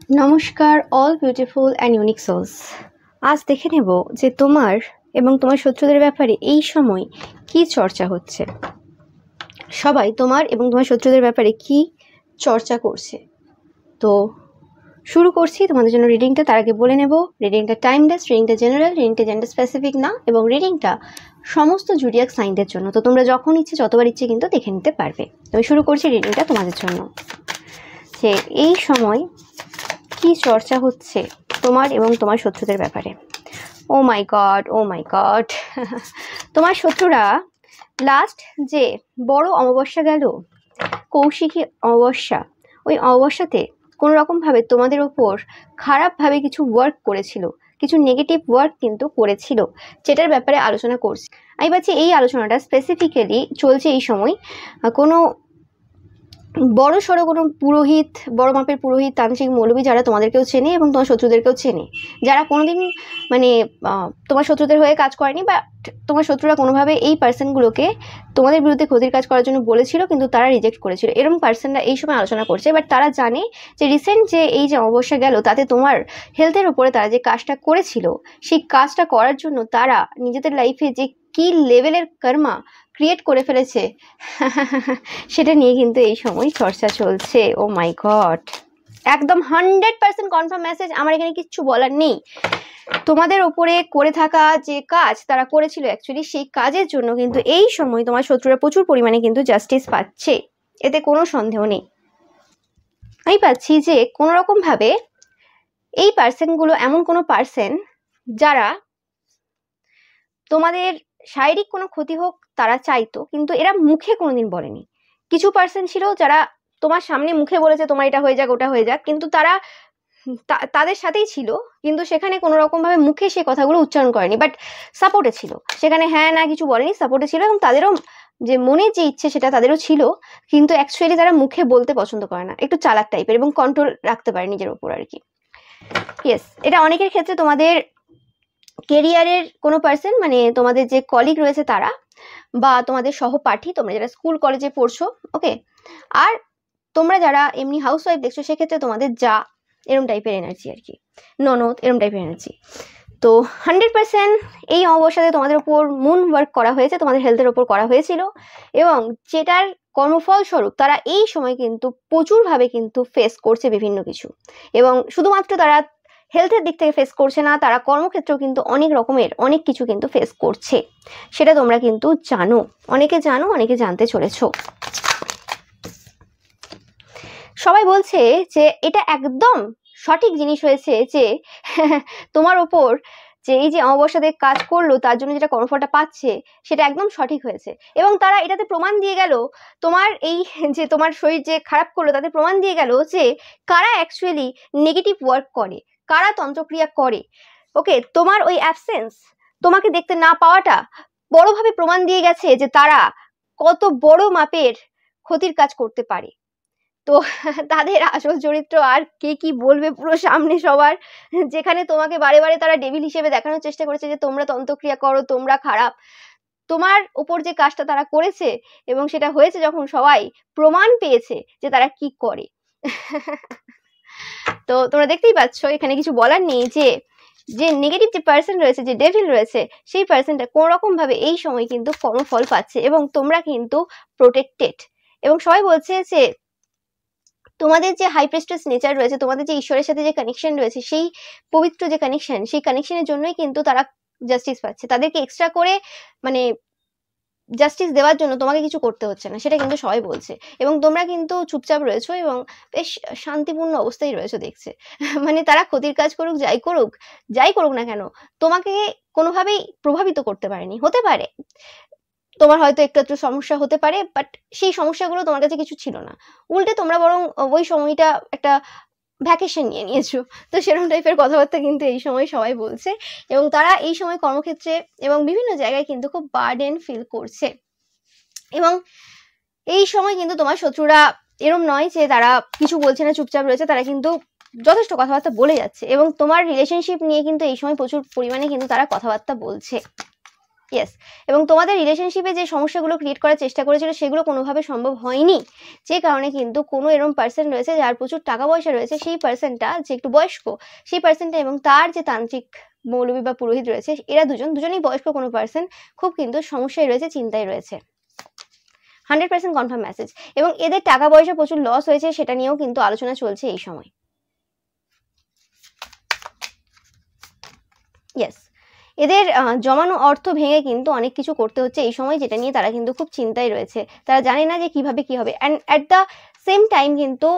নমস্কার all beautiful and unique souls. আজ দেখে নেব যে তোমার এবং তোমার শত্রুদের ব্যাপারে এই সময় কি চর্চা হচ্ছে। সবাই তোমার এবং তোমার শত্রুদের ব্যাপারে কি চর্চা করছে। তো শুরু করছি তোমাদের জন্য রিডিংটা। তার আগে বলে নেব রিডিংটা টাইমলেস, রিডিংটা জেনারেল, রিডিংটা জেন্ডার স্পেসিফিক না, এবং রিডিংটা সমস্ত জুডিয়াক সাইনদের জন্য। তো তোমরা যখন ইচ্ছে যতবার ইচ্ছে কিন্তু দেখে নিতে পারবে। তো আমি শুরু করছি রিডিংটা তোমাদের জন্য, যে এই সময় কি চর্চা হচ্ছে তোমার এবং তোমার শত্রুদের ব্যাপারে। ও মাই গড তোমার শত্রুরা লাস্ট যে বড় অমাবস্যা গেল, কৌশিকী অমাবস্যা, ওই অমাবস্যাতে কোনো রকমভাবে তোমাদের ওপর খারাপভাবে কিছু ওয়ার্ক করেছিল, কিছু নেগেটিভ ওয়ার্ক কিন্তু করেছিল, যেটার ব্যাপারে আলোচনা করছি। আমি ভাবছি এই আলোচনাটা স্পেসিফিক্যালি চলছে এই সময় কোনো বড় সড়ো কোনো পুরোহিত, বড় মাপের পুরোহিত, তান্ত্রিক, মৌলবী যারা তোমাদেরকেও চেনে এবং তোমার শত্রুদেরকেও চেনে, যারা কোনোদিন মানে তোমার শত্রুদের হয়ে কাজ করেনি, বা তোমার শত্রুরা কোনোভাবে এই পার্সনগুলোকে তোমাদের বিরুদ্ধে ক্ষতির কাজ করার জন্য বলেছিল কিন্তু তারা রিজেক্ট করেছিল, এরকম পার্সনরা এই সময় আলোচনা করছে। বাট তারা জানে যে রিসেন্ট যে এই যে অমাবস্যা গেল তাতে তোমার হেলথের উপরে তারা যে কাজটা করেছিল, সেই কাজটা করার জন্য তারা নিজেদের লাইফে যে কি লেভেলের কর্মা ক্রিয়েট করে ফেলেছে সেটা নিয়ে কিন্তু এই সময় চর্চা চলছে। ও মাই গড, একদম 100% কনফার্ম মেসেজ, আমার এখানে কিচ্ছু বলার নেই। তোমাদের ওপরে করে থাকা যে কাজ তারা করেছিল অ্যাকচুয়ালি, সেই কাজের জন্য কিন্তু এই সময় তোমার শত্রুরা প্রচুর পরিমাণে কিন্তু জাস্টিস পাচ্ছে, এতে কোনো সন্দেহ নেই। আমি পাচ্ছি যে কোনো রকম ভাবে এই পার্সনগুলো এমন কোনো পার্সন যারা তোমাদের শারীরিক কোনো ক্ষতি হোক তারা চাইতো, কিন্তু এরা মুখে কোনোদিন বলেনি। কিছু পার্সন ছিল যারা তোমার সামনে মুখে বলেছে তোমার এটা হয়ে যাক ওটা হয়ে যাক, কিন্তু তারা তাদের সাথেই ছিল, কিন্তু সেখানে কোনো রকম ভাবে মুখে সে কথাগুলো উচ্চারণ করেনি, বাট সাপোর্টে ছিল সেখানে, হ্যাঁ না কিছু বলেনি, সাপোর্টে ছিল, এবং তাদেরও যে মনে যে ইচ্ছে সেটা তাদেরও ছিল, কিন্তু অ্যাকচুয়ালি তারা মুখে বলতে পছন্দ করে না, একটু চালাক টাইপের এবং কন্ট্রোল রাখতে পারে নিজের উপর আর কি। ইয়েস, এটা অনেকের ক্ষেত্রে তোমাদের কেরিয়ারের কোনো পার্সন, মানে তোমাদের যে কলিগ রয়েছে তারা, বা তোমাদের সহপাঠী, তোমরা যারা স্কুল কলেজে পড়ছো, ওকে, আর তোমরা যারা এমনি হাউস ওয়াইফ দেখছো সেক্ষেত্রে তোমাদের যা, এরম টাইপের এনার্জি আর কি, ননদ, এরম টাইপের এনার্জি। তো 100% এই অমাবস্যাতে তোমাদের উপর মুন ওয়ার্ক করা হয়েছে, তোমাদের হেলথের উপর করা হয়েছিল, এবং যেটার কর্মফল স্বরূপ তারা এই সময় কিন্তু প্রচুরভাবে কিন্তু ফেস করছে বিভিন্ন কিছু, এবং শুধুমাত্র তারা হেলথের দিক থেকে ফেস করছে না, তারা কর্মক্ষেত্রেও কিন্তু অনেক রকমের অনেক কিছু কিন্তু ফেস করছে, সেটা তোমরা কিন্তু জানো, অনেকে জানো, অনেকে জানতে চলেছো। সবাই বলছে যে এটা একদম সঠিক জিনিস হয়েছে, যে তোমার ওপর যে এই যে অমাবস্যাতে কাজ করলো তার জন্য যেটা কর্মফলটা পাচ্ছে সেটা একদম সঠিক হয়েছে, এবং তারা এটাতে প্রমাণ দিয়ে গেল, তোমার এই যে তোমার শরীর যে খারাপ করলো তাতে প্রমাণ দিয়ে গেল যে কারা অ্যাকচুয়ালি নেগেটিভ ওয়ার্ক করে, কারা তন্ত্রক্রিয়া করে। ওকে, তোমার ওই অ্যাবসেন্স, তোমাকে দেখতে না পাওয়াটা বড়ভাবে প্রমাণ দিয়ে গেছে যে তারা কত বড় মাপের ক্ষতির কাজ করতে পারে। তো তাদের আসল চরিত্র আর কে কি বলবে পুরো সামনে সবার, যেখানে তোমাকে বারে বারে তারা ডেভিল হিসেবে দেখানোর চেষ্টা করেছে যে তোমরা তন্ত্রক্রিয়া করো, তোমরা খারাপ, তোমার উপর যে কাজটা তারা করেছে এবং সেটা হয়েছে যখন সবাই প্রমাণ পেয়েছে যে তারা কি করে। তো তোমরা দেখতেই পাচ্ছ এখানে কিছু বলার নেই, যে যে নেগেটিভ যে পার্সন রয়েছে, যে ডেভিল রয়েছে, সেই পার্সনটা কোনো রকম ভাবে এই সময় কিন্তু কর্মফল পাচ্ছে, এবং তোমরা কিন্তু প্রোটেক্টেড। এবং সবাই বলছে যে তোমাদের যে হাই প্রেস্টিজ নেচার রয়েছে, তোমাদের যে ঈশ্বরের সাথে যে কানেকশন রয়েছে, সেই পবিত্র যে কানেকশন, সেই কানেকশনের জন্যই কিন্তু তারা জাস্টিস পাচ্ছে, তাদেরকে এক্সট্রা করে মানে জাস্টিস দেওয়ার জন্য তোমাকে কিছু করতে হচ্ছে না, সেটা কিন্তু সবাই বলছে। এবং তোমরা কিন্তু চুপচাপ রয়েছো এবং বেশ শান্তিপূর্ণ অবস্থায় রয়েছো দেখছে। মানে তারা ক্ষতির কাজ করুক, যাই করুক না কেন, তোমাকে কোনোভাবেই প্রভাবিত করতে পারেনি। হতে পারে তোমার হয়তো একটু একটু সমস্যা হতে পারে, বাট সেই সমস্যাগুলো তোমার কাছে কিছু ছিল না, উল্টে তোমরা বরং ওই সময়টা একটা ভ্যাকেশন নিয়ে নিয়েছো। তো সেরকম টাইপের কথাবার্তা কিন্তু এই সময় সবাই বলছে, এবং তারা এই সময় কর্মক্ষেত্রে এবং বিভিন্ন জায়গায় কিন্তু খুব বার্ডেন ফিল করছে। এবং এই সময় কিন্তু তোমার শত্রুরা এরম নয় যে তারা কিছু বলছে না, চুপচাপ রয়েছে, তারা কিন্তু যথেষ্ট কথাবার্তা বলে যাচ্ছে, এবং তোমার রিলেশনশিপ নিয়ে কিন্তু এই সময় প্রচুর পরিমাণে কিন্তু তারা কথাবার্তা বলছে। ইয়েস, এবং তোমাদের রিলেশনশিপে যে সমস্যাগুলো ক্রিয়েট করার চেষ্টা করেছিল সেগুলো কোনোভাবে সম্ভব হয়নি, যে কারণে কিন্তু কোনো এরকম পার্সন রয়েছে যার প্রচুর টাকা পয়সা রয়েছে, সেই পার্সনটা যে একটু বয়স্ক, সেই পার্সনটা এবং তার যে তান্ত্রিক মৌলবী বা পুরোহিত রয়েছে, এরা দুজনেই বয়স্ক কোনো পার্সন, খুব কিন্তু সমস্যায় রয়েছে, চিন্তায় রয়েছে। 100% কনফার্ম মেসেজ। এবং এদের টাকা পয়সা প্রচুর লস হয়েছে, সেটা নিয়েও কিন্তু আলোচনা চলছে এই সময়। ইয়েস, এদের জমানো অর্থ ভেঙে কিন্তু অনেক কিছু করতে হচ্ছে এই সময়, যেটা নিয়ে তারা কিন্তু খুব চিন্তায় রয়েছে। তারা জানে না যে কিভাবে কি হবে। And at the same time কিন্তু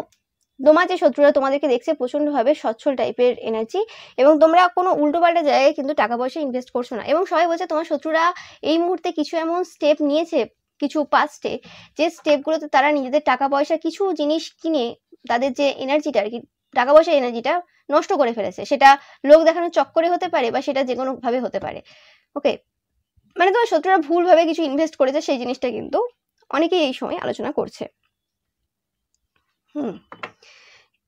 তোমার যে শত্রুরা তোমাদেরকে দেখছে প্রচণ্ডভাবে সচ্ছল টাইপের এনার্জি, এবং তোমরা কোনো উল্টোপাল্টা জায়গায় কিন্তু টাকা পয়সা ইনভেস্ট করছো না। এবং সবাই বলছে তোমার শত্রুরা এই মুহূর্তে কিছু এমন স্টেপ নিয়েছে কিছু পাস্টে, যে স্টেপগুলোতে তারা নিজেদের টাকা পয়সা কিছু জিনিস কিনে তাদের যে এনার্জিটা আর কি, টাকা পয়সা এনার্জিটা নষ্ট করে ফেলেছে। সেটা লোক দেখানোর চক্করে হতে পারে বা সেটা যে কোনো ভাবে হতে পারে। ওকে, মানে তোমার শত্রুরা ভুলভাবে কিছু ইনভেস্ট করেছে, সেই জিনিসটা কিন্তু অনেকেই এই সময় আলোচনা করছে।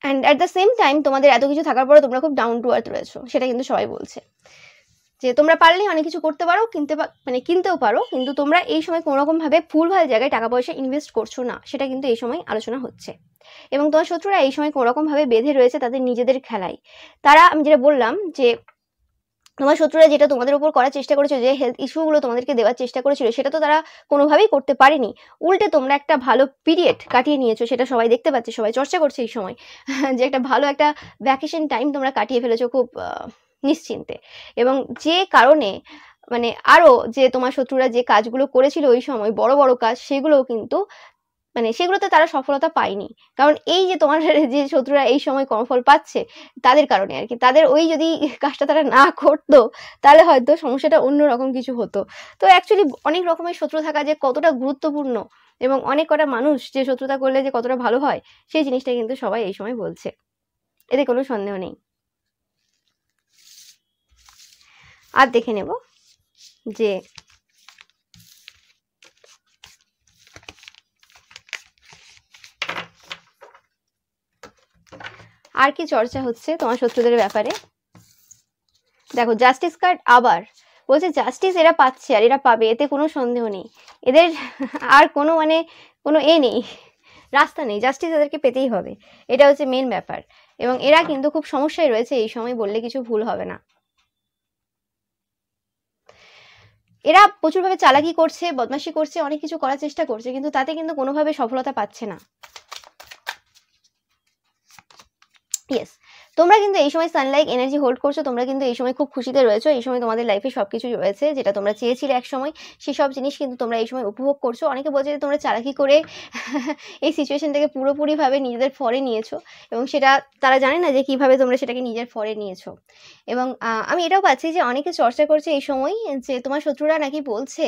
And at the same time তোমাদের এত কিছু থাকার পরে তোমরা খুব ডাউন টু আর্থ রয়েছো, সেটা কিন্তু সবাই বলছে যে তোমরা পারলেই অনেক কিছু করতে পারো, কিনতেও পারো, কিন্তু তোমরা এই সময় কোনোরকমভাবে ভুলভাল জায়গায় টাকা পয়সা ইনভেস্ট করছো না, সেটা কিন্তু এই সময় আলোচনা হচ্ছে। এবং তোমার শত্রুরা এই সময় কোনোরকমভাবে বেঁধে রয়েছে তাদের নিজেদের খেলায়। তারা, আমি যেটা বললাম যে তোমার শত্রুরা যেটা তোমাদের উপর করার চেষ্টা করেছিল, যে হেলথ ইস্যুগুলো তোমাদেরকে দেওয়ার চেষ্টা করেছিল, সেটা তো তারা কোনোভাবেই করতে পারেনি। উল্টে তোমরা একটা ভালো পিরিয়ড কাটিয়ে নিয়েছো, সেটা সবাই দেখতে পাচ্ছে, সবাই চর্চা করছে এই সময় যে একটা ভালো একটা ভ্যাকেশন টাইম তোমরা কাটিয়ে ফেলেছো খুব নিশ্চিন্তে। এবং যে কারণে মানে আরো যে তোমার শত্রুরা যে কাজগুলো করেছিল ওই সময়, বড় বড় কাজ, সেগুলোও কিন্তু মানে সেগুলোতে তারা সফলতা পায়নি। কারণ এই যে তোমার যে শত্রুরা এই সময় কর্মফল পাচ্ছে তাদের কারণে আর কি, তাদের ওই যদি কাজটা তারা না করতো তাহলে হয়তো সমস্যাটা অন্যরকম কিছু হতো। তো অ্যাকচুয়ালি অনেক রকমের শত্রু থাকা যে কতটা গুরুত্বপূর্ণ, এবং অনেক কটা মানুষ যে শত্রুতা করলে যে কতটা ভালো হয়, সেই জিনিসটা কিন্তু সবাই এই সময় বলছে, এতে কোনো সন্দেহ নেই। আর দেখে নেব যে আর কি চর্চা হচ্ছে তোমার শত্রুদের ব্যাপারে। দেখো, জাস্টিস কার্ড আবার বলছে জাস্টিস এরা পাচ্ছে আর এরা পাবে, এতে কোনো সন্দেহ নেই। এদের আর কোনো কোনো নেই, রাস্তা নেই, জাস্টিস এদেরকে পেতেই হবে, এটা হচ্ছে মেন ব্যাপার। এবং এরা কিন্তু খুব সমস্যায় রয়েছে এই সময়, বললে কিছু ভুল হবে না। এরা প্রচুরভাবে চালাকি করছে, বদমাশি করছে, অনেক কিছু করার চেষ্টা করছে, কিন্তু তাতে কিন্তু কোনোভাবে সফলতা পাচ্ছে না। ইয়েস, তোমরা কিন্তু এই সময় সানলাইট এনার্জি হোল্ড করছো, তোমরা কিন্তু এই সময় খুব খুশিতে রয়েছো, এই সময় তোমাদের লাইফে সবকিছু রয়েছে যেটা তোমরা চেয়েছিলে এক সময়, সেসব জিনিস কিন্তু তোমরা এই সময় উপভোগ করছো। অনেকে বলছে যে তোমরা চালাকি করে এই সিচুয়েশনটাকে পুরোপুরিভাবে নিজেদের ফরে নিয়েছো, এবং সেটা তারা জানে না যে কিভাবে তোমরা সেটাকে নিজের ফরে নিয়েছো। এবং আমি এটাও পাচ্ছি যে অনেকে চর্চা করছে এই সময় যে তোমার শত্রুরা নাকি বলছে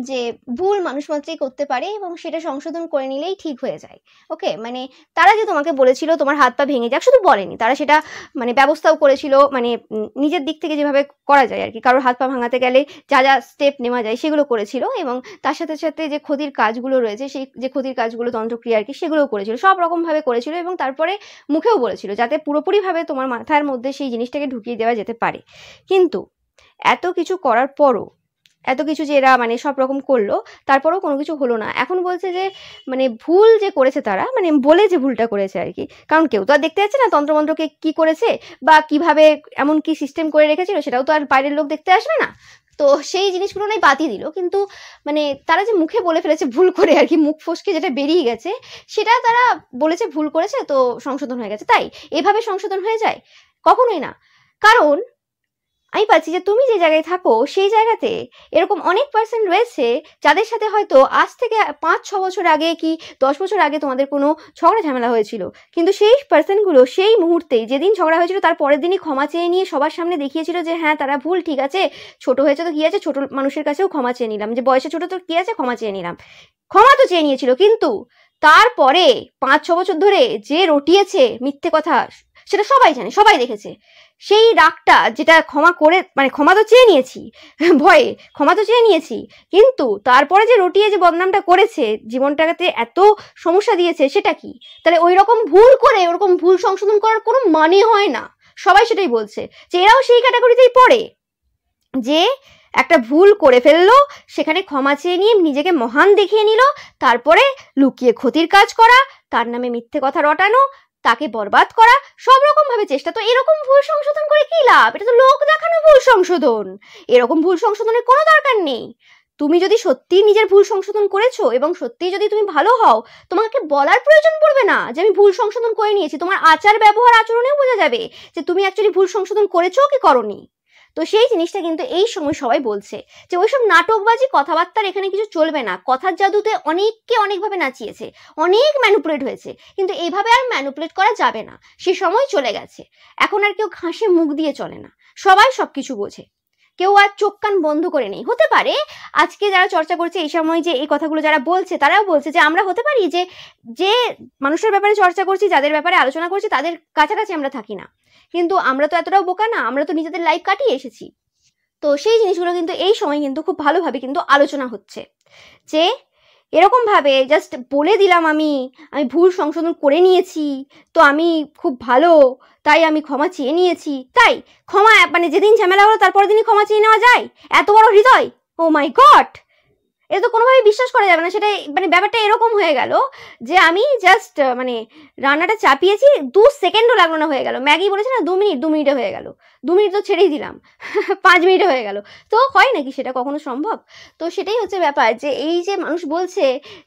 যে ভুল মানুষ মাত্রই করতে পারে এবং সেটা সংশোধন করে নিলেই ঠিক হয়ে যায়। ওকে, মানে তারা যে তোমাকে বলেছিল তোমার হাত পা ভেঙে যাক, শুধু বলেনি, তারা সেটা মানে ব্যবস্থাও করেছিল, মানে নিজের দিক থেকে যেভাবে করা যায় আর কি, কারোর হাত পা ভাঙাতে গেলে যা যা স্টেপ নেওয়া যায় সেগুলো করেছিল, এবং তার সাথে সাথে যে ক্ষতির কাজগুলো রয়েছে, সেই যে ক্ষতির কাজগুলো তন্ত্রক্রিয়া আর কি, সেগুলোও করেছিল, সব রকমভাবে করেছিল, এবং তারপরে মুখেও বলেছিল যাতে পুরোপুরিভাবে তোমার মাথার মধ্যে সেই জিনিসটাকে ঢুকিয়ে দেওয়া যেতে পারে। কিন্তু এত কিছু করার পরও, এত কিছু যে এরা মানে সব রকম করলো, তারপরেও কোনো কিছু হলো না। এখন বলছে যে মানে ভুল যে করেছে তারা, মানে বলে যে ভুলটা করেছে আর কি, কারণ কেউ তো আর দেখতে যাচ্ছে না তন্ত্রমন্ত্রকে কি করেছে বা কিভাবে এমন কি সিস্টেম করে রেখেছিল, সেটাও তো আর বাইরের লোক দেখতে আসবে না। তো সেই জিনিসগুলো নাই বাতিয়ে দিল, কিন্তু মানে তারা যে মুখে বলে ফেলেছে ভুল করে আর কি, মুখ ফসকে যেটা বেরিয়ে গেছে, সেটা তারা বলেছে ভুল করেছে তো সংশোধন হয়ে গেছে, তাই এভাবে সংশোধন হয়ে যায়? কখনোই না। কারণ আমি পাচ্ছি যে তুমি যে জায়গায় থাকো সেই জায়গাতে এরকম অনেক পার্সন রয়েছে যাদের সাথে হয়তো আজ থেকে 5-6 বছর আগে কি 10 বছর আগে তোমাদের কোনো ঝগড়া ঝামেলা হয়েছিল, কিন্তু সেই পার্সনগুলো সেই মুহূর্তেই যেদিন ঝগড়া হয়েছিল তার পরের দিনই ক্ষমা চেয়ে নিয়ে সবার সামনে দেখিয়েছিল যে হ্যাঁ তারা ভুল, ঠিক আছে, ছোট হয়েছে তো কি আছে, ছোট মানুষের কাছেও ক্ষমা চেয়ে নিলাম, যে বয়সে ছোট তো কি আছে, ক্ষমা চেয়ে নিলাম, ক্ষমা তো চেয়ে নিয়েছিল। কিন্তু তারপরে 5-6 বছর ধরে যে রটিয়েছে মিথ্যে কথা, সেটা সবাই জানে, সবাই দেখেছে। সেই রাগটা যেটা ক্ষমা করে, মানে ক্ষমা তো চেয়ে নিয়েছি, ভয়ে ক্ষমা তো চেয়ে নিয়েছি, কিন্তু তারপরে যে রটিয়ে যে বদনামটা করেছে, জীবনটাতে এত সমস্যা দিয়েছে, সেটা কি? তাহলে ওই রকম ভুল করে ওরকম ভুল সংশোধন করার কোনো মানে হয় না। সবাই সেটাই বলছে যে এরাও সেই ক্যাটাগরিতেই পড়ে, যে একটা ভুল করে ফেললো, সেখানে ক্ষমা চেয়ে নিয়ে নিজেকে মহান দেখিয়ে নিল, তারপরে লুকিয়ে ক্ষতির কাজ করা, তার নামে মিথ্যে কথা রটানো, তাকে বরবাদ করা, সব রকম ভাবে চেষ্টা। তো এরকম ভুল সংশোধন করে কি লাভ? এটা তো লোক দেখানো ভুল সংশোধন। এরকম ভুল সংশোধনের কোনো দরকার নেই। তুমি যদি সত্যিই নিজের ভুল সংশোধন করেছো এবং সত্যিই যদি তুমি ভালো হও, তোমাকে বলার প্রয়োজন পড়বে না যে আমি ভুল সংশোধন করে নিয়েছি। তোমার আচার ব্যবহার আচরণেও বোঝা যাবে যে তুমি অ্যাকচুয়ালি ভুল সংশোধন করেছো কি করনি। তো সেই জিনিসটা কিন্তু এই সময় সবাই বলছে যে ওইসব নাটকবাজি কথাবার্তার এখানে কিছু চলবে না। কথার জাদুতে অনেককে অনেকভাবে নাচিয়েছে, অনেক ম্যানুপুলেট হয়েছে, কিন্তু এইভাবে আর ম্যানুপুলেট করা যাবে না। সে সময় চলে গেছে। এখন আর কেউ ঘাসে মুখ দিয়ে চলে না, সবাই সবকিছু বোঝে। কেউ আর চোখ কান বন্ধ করে নেই। হতে পারে আজকে যারা চর্চা করছে এই সময় যে এই কথাগুলো যারা বলছে, তারাও বলছে যে আমরা হতে পারি যে যে মানুষের ব্যাপারে চর্চা করছি, যাদের ব্যাপারে আলোচনা করছি, তাদের কাছাকাছি আমরা থাকি না, কিন্তু আমরা তো এতটাও বোকা না, আমরা তো নিজেদের লাইফ কাটিয়ে এসেছি। তো সেই জিনিসগুলো কিন্তু এই সময় কিন্তু খুব ভালোভাবে কিন্তু আলোচনা হচ্ছে যে এরকম ভাবে জাস্ট বলে দিলাম আমি ভুল সংশোধন করে নিয়েছি, তো আমি খুব ভালো, তাই আমি ক্ষমা চেয়ে নিয়েছি। তাই ক্ষমা মানে যেদিন ঝামেলা হলো তারপর দিনই ক্ষমা চেয়ে নেওয়া যায়? এত বড় হৃদয়! ও মাই গড, এটা তো কোনোভাবেই বিশ্বাস করা যাবে না। সেটা মানে ব্যাপারটা এরকম হয়ে গেল যে আমি জাস্ট মানে রান্নাটা চাপিয়েছি, 2 সেকেন্ডও লাগলো না, হয়ে গেল। ম্যাগি বলেছে না 2 মিনিট, 2 মিনিটে হয়ে গেল। 2 মিনিট তো ছেড়েই দিলাম, 5 মিনিটে হয়ে গেল। তো হয় নাকি সেটা কখনো সম্ভব? তো সেটাই হচ্ছে ব্যাপার যে এই যে মানুষ বলছে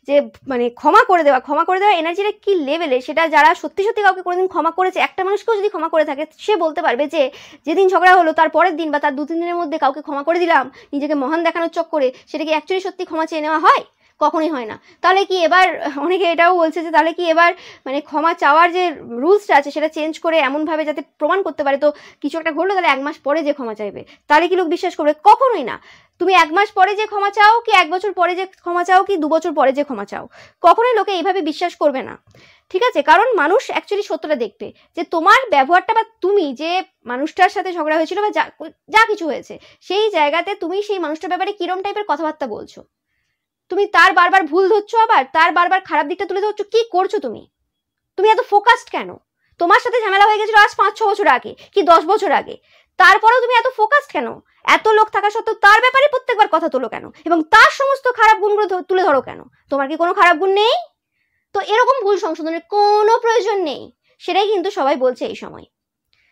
যে মানে ক্ষমা করে দেওয়া এনার্জিটা কি লেভেলে, সেটা যারা সত্যি সত্যি কাউকে কোনোদিন ক্ষমা করেছে, একটা মানুষকেও যদি ক্ষমা করে থাকে, সে বলতে পারবে যে যেদিন ঝগড়া হলো তার পরের দিন বা তার 2-3 দিনের মধ্যে কাউকে ক্ষমা করে দিলাম নিজেকে মহান দেখানোর চক্করে, সেটা কি অ্যাকচুয়ালি সত্যি ক্ষমা চেয়ে নেওয়া হয়? কখনোই হয় না। তাহলে কি এবার অনেকে এটাও বলছে যে তাহলে কি এবার মানে ক্ষমা চাওয়ার যে রুলসটা আছে সেটা চেঞ্জ করে এমনভাবে যাতে প্রমাণ করতে পারে, তো কিছু একটা ঘটলো তাহলে 1 মাস পরে যে ক্ষমা চাইবে, তাহলে কি লোক বিশ্বাস করবে? কখনোই না। তুমি 1 মাস পরে যে ক্ষমা চাও কি 1 বছর পরে যে ক্ষমা চাও কি 2 বছর পরে যে ক্ষমা চাও, কখনোই লোকে এইভাবে বিশ্বাস করবে না। ঠিক আছে? কারণ মানুষ অ্যাকচুয়ালি সত্যটা দেখবে যে তোমার ব্যবহারটা বা তুমি যে মানুষটার সাথে ঝগড়া হয়েছিল বা যা কিছু হয়েছে সেই জায়গাতে তুমি সেই মানুষটার ব্যাপারে কিরম টাইপের কথাবার্তা বলছো, তুমি তার বারবার ভুল ধরছো, আবার তার বারবার খারাপ দিকটা তুলে ধরছো। কি করছো তুমি? তুমি এত ফোকাসড কেন? তোমার সাথে ঝামেলা হয়ে গেছিল আজ 5-6 বছর আগে কি 10 বছর আগে, তারপরেও তুমি এত ফোকাসড কেন? এত লোক থাকা সত্ত্বেও তার ব্যাপারে প্রত্যেকবার কথা তোলো কেন এবং তার সমস্ত খারাপ গুণগুলো তুলে ধরো কেন? তোমার কি কোনো খারাপ গুণ নেই? তো এরকম ভুল সংশোধনের কোনো প্রয়োজন নেই। সেটাই কিন্তু সবাই বলছে এই সময়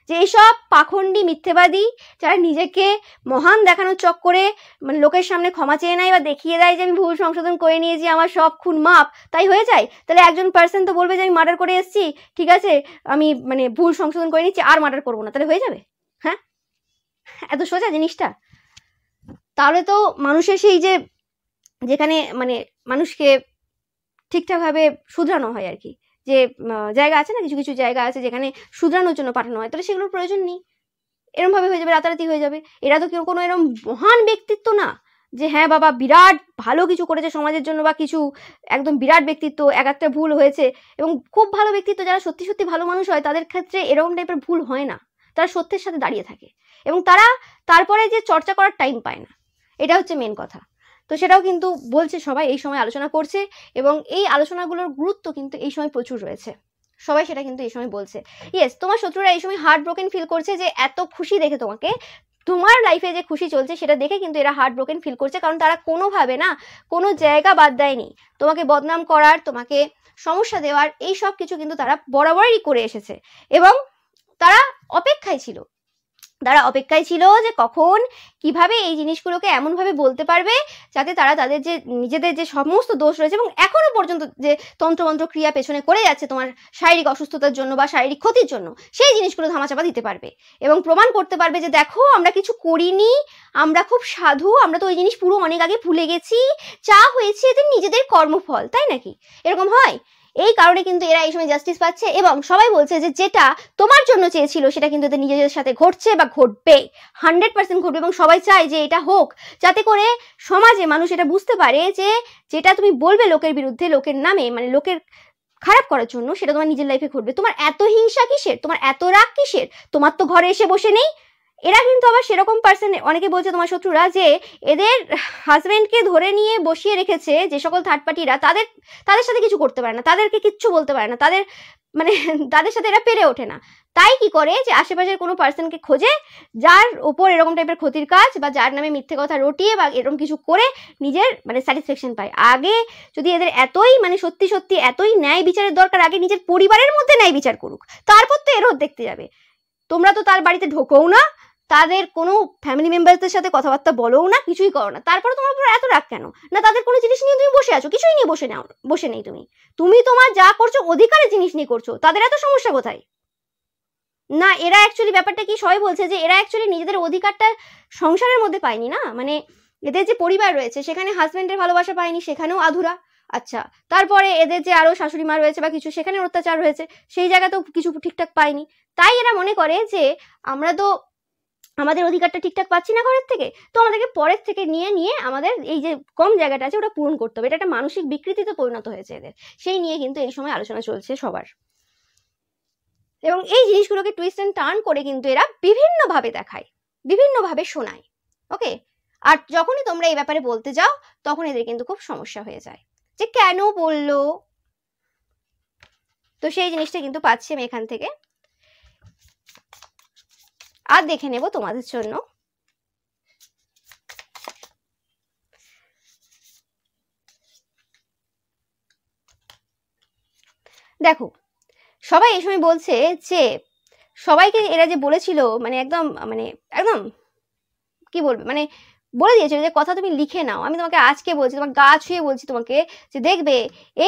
যে এইসব পাখণ্ডী মিথ্যেবাদী যারা নিজেকে মহান দেখানোর চক্করে মানে লোকের সামনে ক্ষমা চেয়ে নেয় বা দেখিয়ে দেয় যে আমি ভুল সংশোধন করে নিয়েছি, আমার সব খুন মাপ, তাই হয়ে যায়। তাহলে একজন পার্সন তো বলবে যে আমি মার্ডার করে এসেছি, ঠিক আছে আমি মানে ভুল সংশোধন করে নিচ্ছি, আর মার্ডার করবো না, তাহলে হয়ে যাবে? হ্যাঁ, এত সোজা জিনিসটা? তাহলে তো মানুষের সেই যে যেখানে মানে মানুষকে ঠিকঠাকভাবে শুধরানো হয় আর কি, যে জায়গা আছে না, কিছু কিছু জায়গা আছে যেখানে শুধরানোর জন্য পাঠানো হয়, তাহলে সেগুলোর প্রয়োজন নেই। এরমভাবে হয়ে যাবে, রাতারাতি হয়ে যাবে। এরা তো কেউ কোনো এরম মহান ব্যক্তিত্ব না যে হ্যাঁ বাবা বিরাট ভালো কিছু করেছে সমাজের জন্য বা কিছু একদম বিরাট ব্যক্তিত্ব, এক একটা ভুল হয়েছে। এবং খুব ভালো ব্যক্তিত্ব যারা সত্যি সত্যি ভালো মানুষ হয় তাদের ক্ষেত্রে এরকম টাইপের ভুল হয় না, তারা সত্যের সাথে দাঁড়িয়ে থাকে এবং তারা তারপরে যে চর্চা করার টাইম পায় না, এটা হচ্ছে মেন কথা। তো সেটাও কিন্তু বলছে সবাই এই সময় আলোচনা করছে এবং এই আলোচনাগুলোর গুরুত্ব কিন্তু এই সময় প্রচুর রয়েছে, সবাই সেটা কিন্তু এই সময় বলছে। ইয়েস, তোমার শত্রুরা এই সময় হার্ট ব্রোকেন ফিল করছে যে এত খুশি দেখে, তোমাকে তোমার লাইফে যে খুশি চলছে সেটা দেখে কিন্তু এরা হার্ট ব্রোকেন ফিল করছে, কারণ তারা কোনোভাবে না কোনো জায়গা বাদ দেয়নি তোমাকে বদনাম করার, তোমাকে সমস্যা দেওয়ার, এই সব কিছু কিন্তু তারা বরাবরই করে এসেছে এবং তারা অপেক্ষায় ছিল যে কখন কিভাবে এই জিনিসগুলোকে এমনভাবে বলতে পারবে যাতে তারা তাদের যে নিজেদের যে সমস্ত দোষ রয়েছে এবং এখনো পর্যন্ত যে তন্ত্রমন্ত্র ক্রিয়া পেছনে করে যাচ্ছে তোমার শারীরিক অসুস্থতার জন্য বা শারীরিক ক্ষতির জন্য, সেই জিনিসগুলো ধামাচাপা দিতে পারবে এবং প্রমাণ করতে পারবে যে দেখো আমরা কিছু করিনি, আমরা খুব সাধু, আমরা তো ওই জিনিস পুরো অনেক আগে ভুলে গেছি, যা হয়েছে এদের নিজেদের কর্মফল, তাই নাকি? এরকম হয়। এই কারণে কিন্তু এরা এই সময় জাস্টিস পাচ্ছে এবং সবাই বলছে যে যেটা তোমার জন্য চেয়েছিল সেটা কিন্তু এদের নিজেদের সাথে ঘটছে বা ঘটবে, 100% ঘটবে এবং সবাই চায় যে এটা হোক, যাতে করে সমাজে মানুষ এটা বুঝতে পারে যে যেটা তুমি বলবে লোকের বিরুদ্ধে, লোকের নামে, মানে লোকের খারাপ করার জন্য, সেটা তোমার নিজের লাইফে ঘটবে। তোমার এত হিংসা কিসের? তোমার এত রাগ কিসের? তোমার তো ঘরে এসে বসে নেই। এরা কিন্তু আবার সেরকম পার্সন, অনেকে বলছে তোমার শত্রুরা যে এদের হাজবেন্ডকে ধরে নিয়ে বসিয়ে রেখেছে যে সকল থার্ড পার্টিরা, তাদের সাথে কিছু করতে পারে না, তাদেরকে কিচ্ছু বলতে পারে না, তাদের মানে তাদের সাথে এরা পেরে ওঠে না। তাই কি করে যে আশেপাশের কোনো পার্সনকে খোঁজে যার ওপর এরকম টাইপের ক্ষতির কাজ বা যার নামে মিথ্যে কথা রটিয়ে বা এরকম কিছু করে নিজের মানে স্যাটিসফ্যাকশন পায়। আগে যদি এদের এতই মানে সত্যি সত্যি এতই ন্যায় বিচারের দরকার, আগে নিজের পরিবারের মধ্যে ন্যায় বিচার করুক, তারপর তো এরও দেখতে যাবে। তোমরা তো তার বাড়িতে ঢোকোও না, তাদের কোনো ফ্যামিলি মেম্বারদের সাথে কথাবার্তা বলোও না, কিছুই করো না, তারপরে তোমার উপর এত রাগ কেন? না তাদের কোনো জিনিস নিয়ে তুমি বসে আছো? কিছুই নিয়ে বসে নেই তুমি। তুমি তোমার যা করছো অধিকারের জিনিস নিয়ে করছো, তাদের এত সমস্যা কোথায়? না এরা অ্যাকচুয়ালি ব্যাপারটা কি সবাই বলছে যে এরা অ্যাকচুয়ালি নিজেদের অধিকারটা সংসারের মধ্যে পায়নি না, মানে এদের যে পরিবার রয়েছে সেখানে হাজবেন্ডের ভালোবাসা পায়নি, সেখানেও আধুরা। আচ্ছা, তারপরে এদের যে আরো শাশুড়ি মা রয়েছে বা কিছু, সেখানে অত্যাচার হয়েছে, সেই জায়গাতেও কিছু ঠিকঠাক পায়নি। তাই এরা মনে করে যে আমরা তো আমাদের অধিকারটা ঠিকঠাক পাচ্ছি না ঘরের থেকে, তো আমাদেরকে পরের থেকে নিয়ে নিয়ে আমাদের এই যে কম জায়গাটা আছে ওটা পূরণ করতে হবে। এটা একটা মানসিক বিকৃতিতে পরিণত হয়েছে এদের। সেই নিয়ে কিন্তু এই সময় আলোচনা চলছে সবার, এবং এই জিনিসগুলোকে টুইস্ট এন্ড টার্ন করে কিন্তু এরা বিভিন্নভাবে দেখায়, বিভিন্নভাবে শোনায়। ওকে, আর যখনই তোমরা এই ব্যাপারে বলতে যাও তখন এদের কিন্তু খুব সমস্যা হয়ে যায় যে কেন বললো। তো সেই জিনিসটা কিন্তু পাচ্ছি আমি এখান থেকে। আর দেখে নেব তোমাদের জন্য দেখো, সবাই এই সময় বলছে যে সবাইকে এরা যে বলেছিল মানে একদম কি বলবে, মানে বলে দিয়েছিল যে কথা তুমি লিখে নাও। আমি তোমাকে আজকে বলছি, তোমার গা ছুঁয়ে বলছি তোমাকে যে দেখবে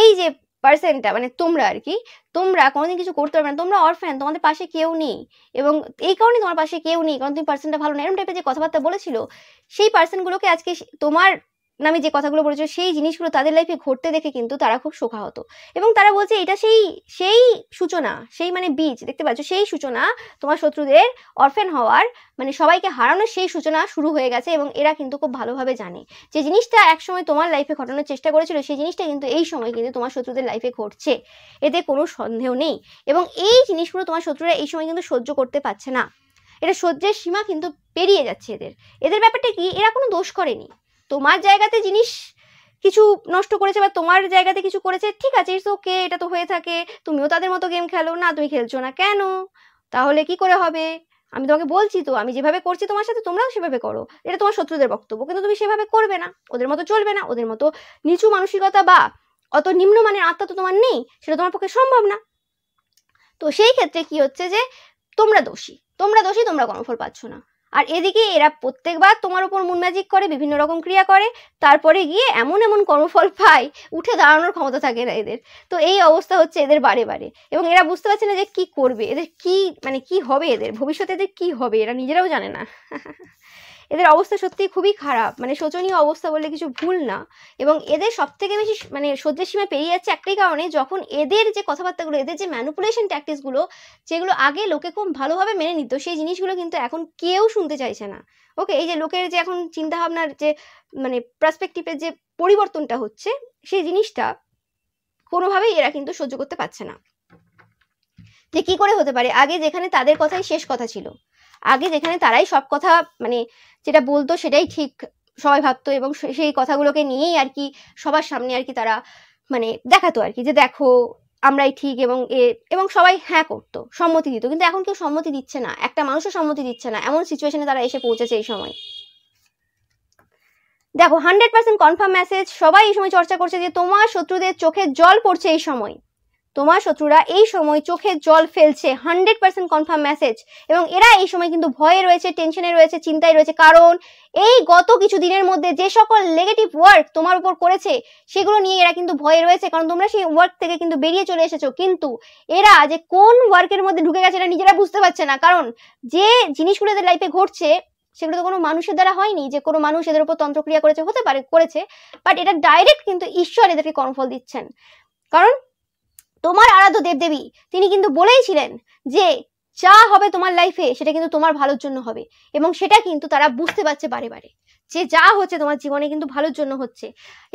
এই যে পার্সেন্টটা মানে তোমরা আর কি, তোমরা কোনোদিন কিছু করতে পারবে না, তোমরা অরফ্যান, তোমাদের পাশে কেউ নেই, এবং এই কারণে তোমার পাশে কেউ নেই কারণ তুমি পার্সেন্টটা ভালো না, এরকম টাইপের যে কথাবার্তা বলেছিল সেই পার্সেন্টগুলোকে আজকে তোমার নামে যে কথাগুলো বলেছিল সেই জিনিসগুলো তাদের লাইফে ঘটতে দেখে কিন্তু তারা খুব শোকাহত, এবং তারা বলছে এটা সেই সেই সূচনা, সেই মানে বীজ, দেখতে পাচ্ছ সেই সূচনা তোমার শত্রুদের অরফ্যান হওয়ার মানে সবাইকে হারানোর সেই সূচনা শুরু হয়ে গেছে, এবং এরা কিন্তু খুব ভালোভাবে জানে যে জিনিসটা একসময় তোমার লাইফে ঘটানোর চেষ্টা করেছিল সেই জিনিসটা কিন্তু এই সময় কিন্তু তোমার শত্রুদের লাইফে ঘটছে, এতে কোনো সন্দেহ নেই। এবং এই জিনিসগুলো তোমার শত্রুরা এই সময় কিন্তু সহ্য করতে পারছে না, এটা সহ্যের সীমা কিন্তু পেরিয়ে যাচ্ছে এদের। এদের ব্যাপারটা কি, এরা কোনো দোষ করেনি, তোমার জায়গাতে জিনিস কিছু নষ্ট করেছে বা তোমার জায়গাতে কিছু করেছে, ঠিক আছে, ইটস ওকে, এটা তো হয়ে থাকে, তুমিও তাদের মতো গেম খেলো না, তুমি খেলছো না কেন? তাহলে কি করে হবে? আমি তোমাকে বলছি তো, আমি যেভাবে করছি তোমার সাথে তোমরাও সেভাবে করো, এটা তোমার শত্রুদের বক্তব্য, কিন্তু তুমি সেভাবে করবে না, ওদের মতো চলবে না, ওদের মতো নিচু মানসিকতা বা অত নিম্নমানের আত্মা তো তোমার নেই, সেটা তোমার পক্ষে সম্ভব না। তো সেই ক্ষেত্রে কি হচ্ছে যে তোমরা দোষী, তোমরা কর্মফল পাচ্ছ না। আর এদিকে এরা প্রত্যেকবার তোমার উপর মুন ম্যাজিক করে, বিভিন্ন রকম ক্রিয়া করে, তারপরে গিয়ে এমন এমন কর্মফল পায়, উঠে দাঁড়ানোর ক্ষমতা থাকে না এদের। তো এই অবস্থা হচ্ছে এদের বারে বারে, এবং এরা বুঝতে পারছে না যে কি করবে, এদের কি মানে কি হবে, এদের ভবিষ্যতে এদের কি হবে এরা নিজেরাও জানে না। এদের অবস্থা সত্যি খুবই খারাপ, মানে শোচনীয় অবস্থা বললে কিছু ভুল না। এবং এদের সব থেকে বেশি মানে সহ্যের সীমা পেরিয়ে যাচ্ছে একটাই কারণে, যখন এদের যে কথাবার্তাগুলো, এদের যে ম্যানুপুলেশন ট্যাকটিক্সগুলো, যেগুলো আগে লোকে খুব ভালোভাবে মেনে নিত, সেই জিনিসগুলো কিন্তু এখন কেউ শুনতে চাইছে না। ওকে, এই যে লোকের যে এখন চিন্তাভাবনার যে মানে পার্সপেক্টিভের যে পরিবর্তনটা হচ্ছে, সেই জিনিসটা কোনোভাবেই এরা কিন্তু সহ্য করতে পারছে না। যে কি করে হতে পারে, আগে যেখানে তাদের কথাই শেষ কথা ছিল, আগে যেখানে তারাই সব কথা মানে যেটা বলতো সেটাই ঠিক সবাই ভাবতো, এবং সেই কথাগুলোকে নিয়েই আর কি সবার সামনে আর কি তারা মানে দেখাতো আর কি যে দেখো আমরাই ঠিক, এবং সবাই হ্যাঁ করতো, সম্মতি দিত। কিন্তু এখন কেউ সম্মতি দিচ্ছে না, একটা মানুষও সম্মতি দিচ্ছে না, এমন সিচুয়েশনে তারা এসে পৌঁছেছে এই সময়। দেখো 100% কনফার্ম মেসেজ, সবাই এই সময় চর্চা করছে যে তোমার শত্রুদের চোখের জল পড়ছে এই সময়, তোমার শত্রুরা এই সময় চোখের জল ফেলছে, 100% কনফার্ম মেসেজ। এবং এরা এই সময় কিন্তু ভয়ে রয়েছে, টেনশনে রয়েছে, চিন্তায় রয়েছে, কারণ এই গত কিছু দিনের মধ্যে যে সকল নেগেটিভ ওয়ার্ক তোমার উপর করেছে সেগুলো নিয়ে এরা কিন্তু ভয়ে রয়েছে, কারণ তোমরা সেই ওয়ার্ক থেকে কিন্তু বেরিয়ে চলে এসেছো, কিন্তু এরা যে কোন ওয়ার্কের মধ্যে ঢুকে গেছে এটা নিজেরা বুঝতে পারছে না, কারণ যে জিনিসগুলো এদের লাইফে ঘটছে সেগুলো তো কোনো মানুষের দ্বারা হয়নি, যে কোনো মানুষ এদের উপর তন্ত্রক্রিয়া করেছে, হতে পারে করেছে, বাট এটা ডাইরেক্ট কিন্তু ঈশ্বর এদেরকে কর্মফল দিচ্ছেন। কারণ তোমার আরাধ্য দেবদেবী তিনি কিন্তু বলেইছিলেন যে যা হবে তোমার লাইফে সেটা কিন্তু তোমার ভালোর জন্য হবে, এবং সেটা কিন্তু তারা বুঝতে পারছে বারে বারে যে যা হচ্ছে তোমার জীবনে কিন্তু ভালোর জন্য হচ্ছে।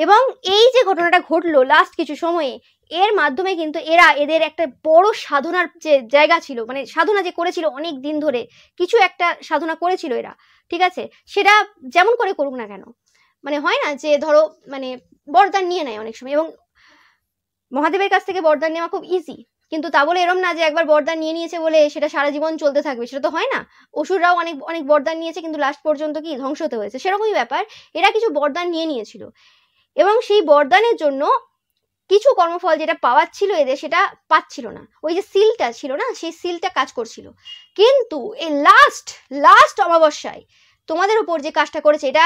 এবং এই যে ঘটনাটা ঘটলো লাস্ট কিছু সময়ে, এর মাধ্যমে কিন্তু এরা এদের একটা বড় সাধনার যে জায়গা ছিল, মানে সাধনা যে করেছিল অনেক দিন ধরে, কিছু একটা সাধনা করেছিল এরা, ঠিক আছে, সেটা যেমন করে করুক না কেন, মানে হয় না যে ধরো মানে বরদান নিয়ে নেয় অনেক সময়, এবং মহাদেবের কাছ থেকে বরদান নেওয়া খুব ইজি, কিন্তু তা বলে এরম না যে একবার বরদান নিয়ে নিয়েছে বলে সেটা সারা জীবন চলতে থাকবে, সেটা তো হয় না। অসুররাও অনেক অনেক বরদান নিয়েছে কিন্তু লাস্ট পর্যন্ত কি ধ্বংস হতে হয়েছে, সেরকমই ব্যাপার। এরা কিছু বরদান নিয়েছিল এবং সেই বরদানের জন্য কিছু কর্মফল যেটা পাওয়ার ছিল এদের সেটা পাচ্ছিল না। ওই যে সিলটা ছিল না, সেই সিলটা কাজ করছিল। কিন্তু এই লাস্ট অমাবস্যায় তোমাদের উপর যে কাজটা করেছে, এটা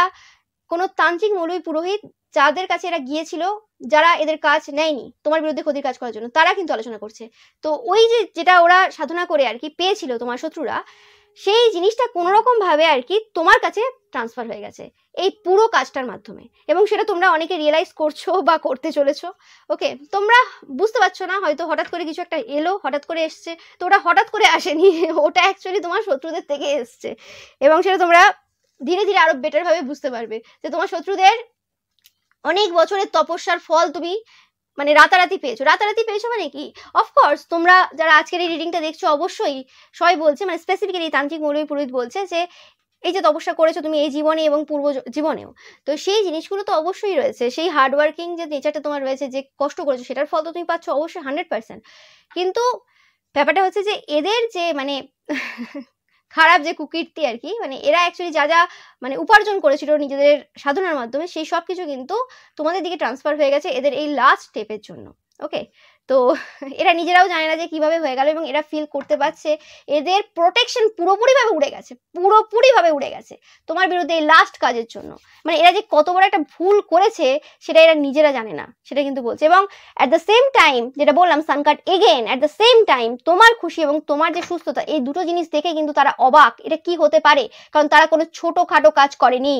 কোনো তান্ত্রিক মৌলবী পুরোহিত যাদের কাছে এরা গিয়েছিল, যারা এদের কাজ নেয়নি তোমার বিরুদ্ধে ক্ষতির কাজ করার জন্য, তারা কিন্তু আলোচনা করছে। তো ওই যে যেটা ওরা সাধনা করে আর কি পেয়েছিল তোমার শত্রুরা, সেই জিনিসটা কোনো রকম ভাবে আর কি তোমার কাছে ট্রান্সফার হয়ে গেছে এই পুরো কাজটার মাধ্যমে, এবং সেটা তোমরা অনেকে রিয়েলাইজ করছো বা করতে চলেছো। ওকে, তোমরা বুঝতে পারছো না, হয়তো হঠাৎ করে কিছু একটা এলো, হঠাৎ করে এসছে, তো ওটা হঠাৎ করে আসেনি, ওটা অ্যাকচুয়ালি তোমার শত্রুদের থেকে এসছে, এবং সেটা তোমরা ধীরে ধীরে আরো বেটার ভাবে বুঝতে পারবে যে তোমার শত্রুদের অনেক বছরের তপস্যার ফল তুমি মানে রাতারাতি পেয়েছো মানে কি, অফকোর্স তোমরা যারা আজকের এই রিডিংটা দেখছো অবশ্যই সবাই বলছে, মানে স্পেসিফিক্যালি তান্ত্রিক মৌলবী পুরোহিত বলছে যে এই যে তপস্যা করেছো তুমি এই জীবনে এবং পূর্ব জীবনেও, তো সেই জিনিসগুলো তো অবশ্যই রয়েছে, সেই হার্ডওয়ার্কিং যে নেচারটা তোমার রয়েছে, যে কষ্ট করেছো সেটার ফল তো তুমি পাচ্ছ অবশ্যই 100%। কিন্তু ব্যাপারটা হচ্ছে যে এদের যে মানে খারাপ যে কুকীর্তি আর কি, মানে এরা অ্যাকচুয়ালি যা মানে উপার্জন করেছিল নিজেদের সাধনার মাধ্যমে, সেই সব কিছু কিন্তু তোমাদের দিকে ট্রান্সফার হয়ে গেছে এদের এই লাস্ট স্টেপের জন্য। ওকে, তো এরা নিজেরাও জানে না যে কিভাবে হয়ে গেল, এবং এরা ফিল করতে পারছে এদের প্রোটেকশন পুরোপুরিভাবে উড়ে গেছে তোমার বিরুদ্ধে এই লাস্ট কাজের জন্য। মানে এরা যে কত বড় একটা ভুল করেছে সেটা এরা নিজেরা জানে না, সেটা কিন্তু বলছে। এবং অ্যাট দ্য সেম টাইম যেটা বললাম সানকাট again, at the same time তোমার খুশি এবং তোমার যে সুস্থতা, এই দুটো জিনিস দেখে কিন্তু তারা অবাক, এটা কি হতে পারে, কারণ তারা কোনো ছোটখাটো কাজ করেনি।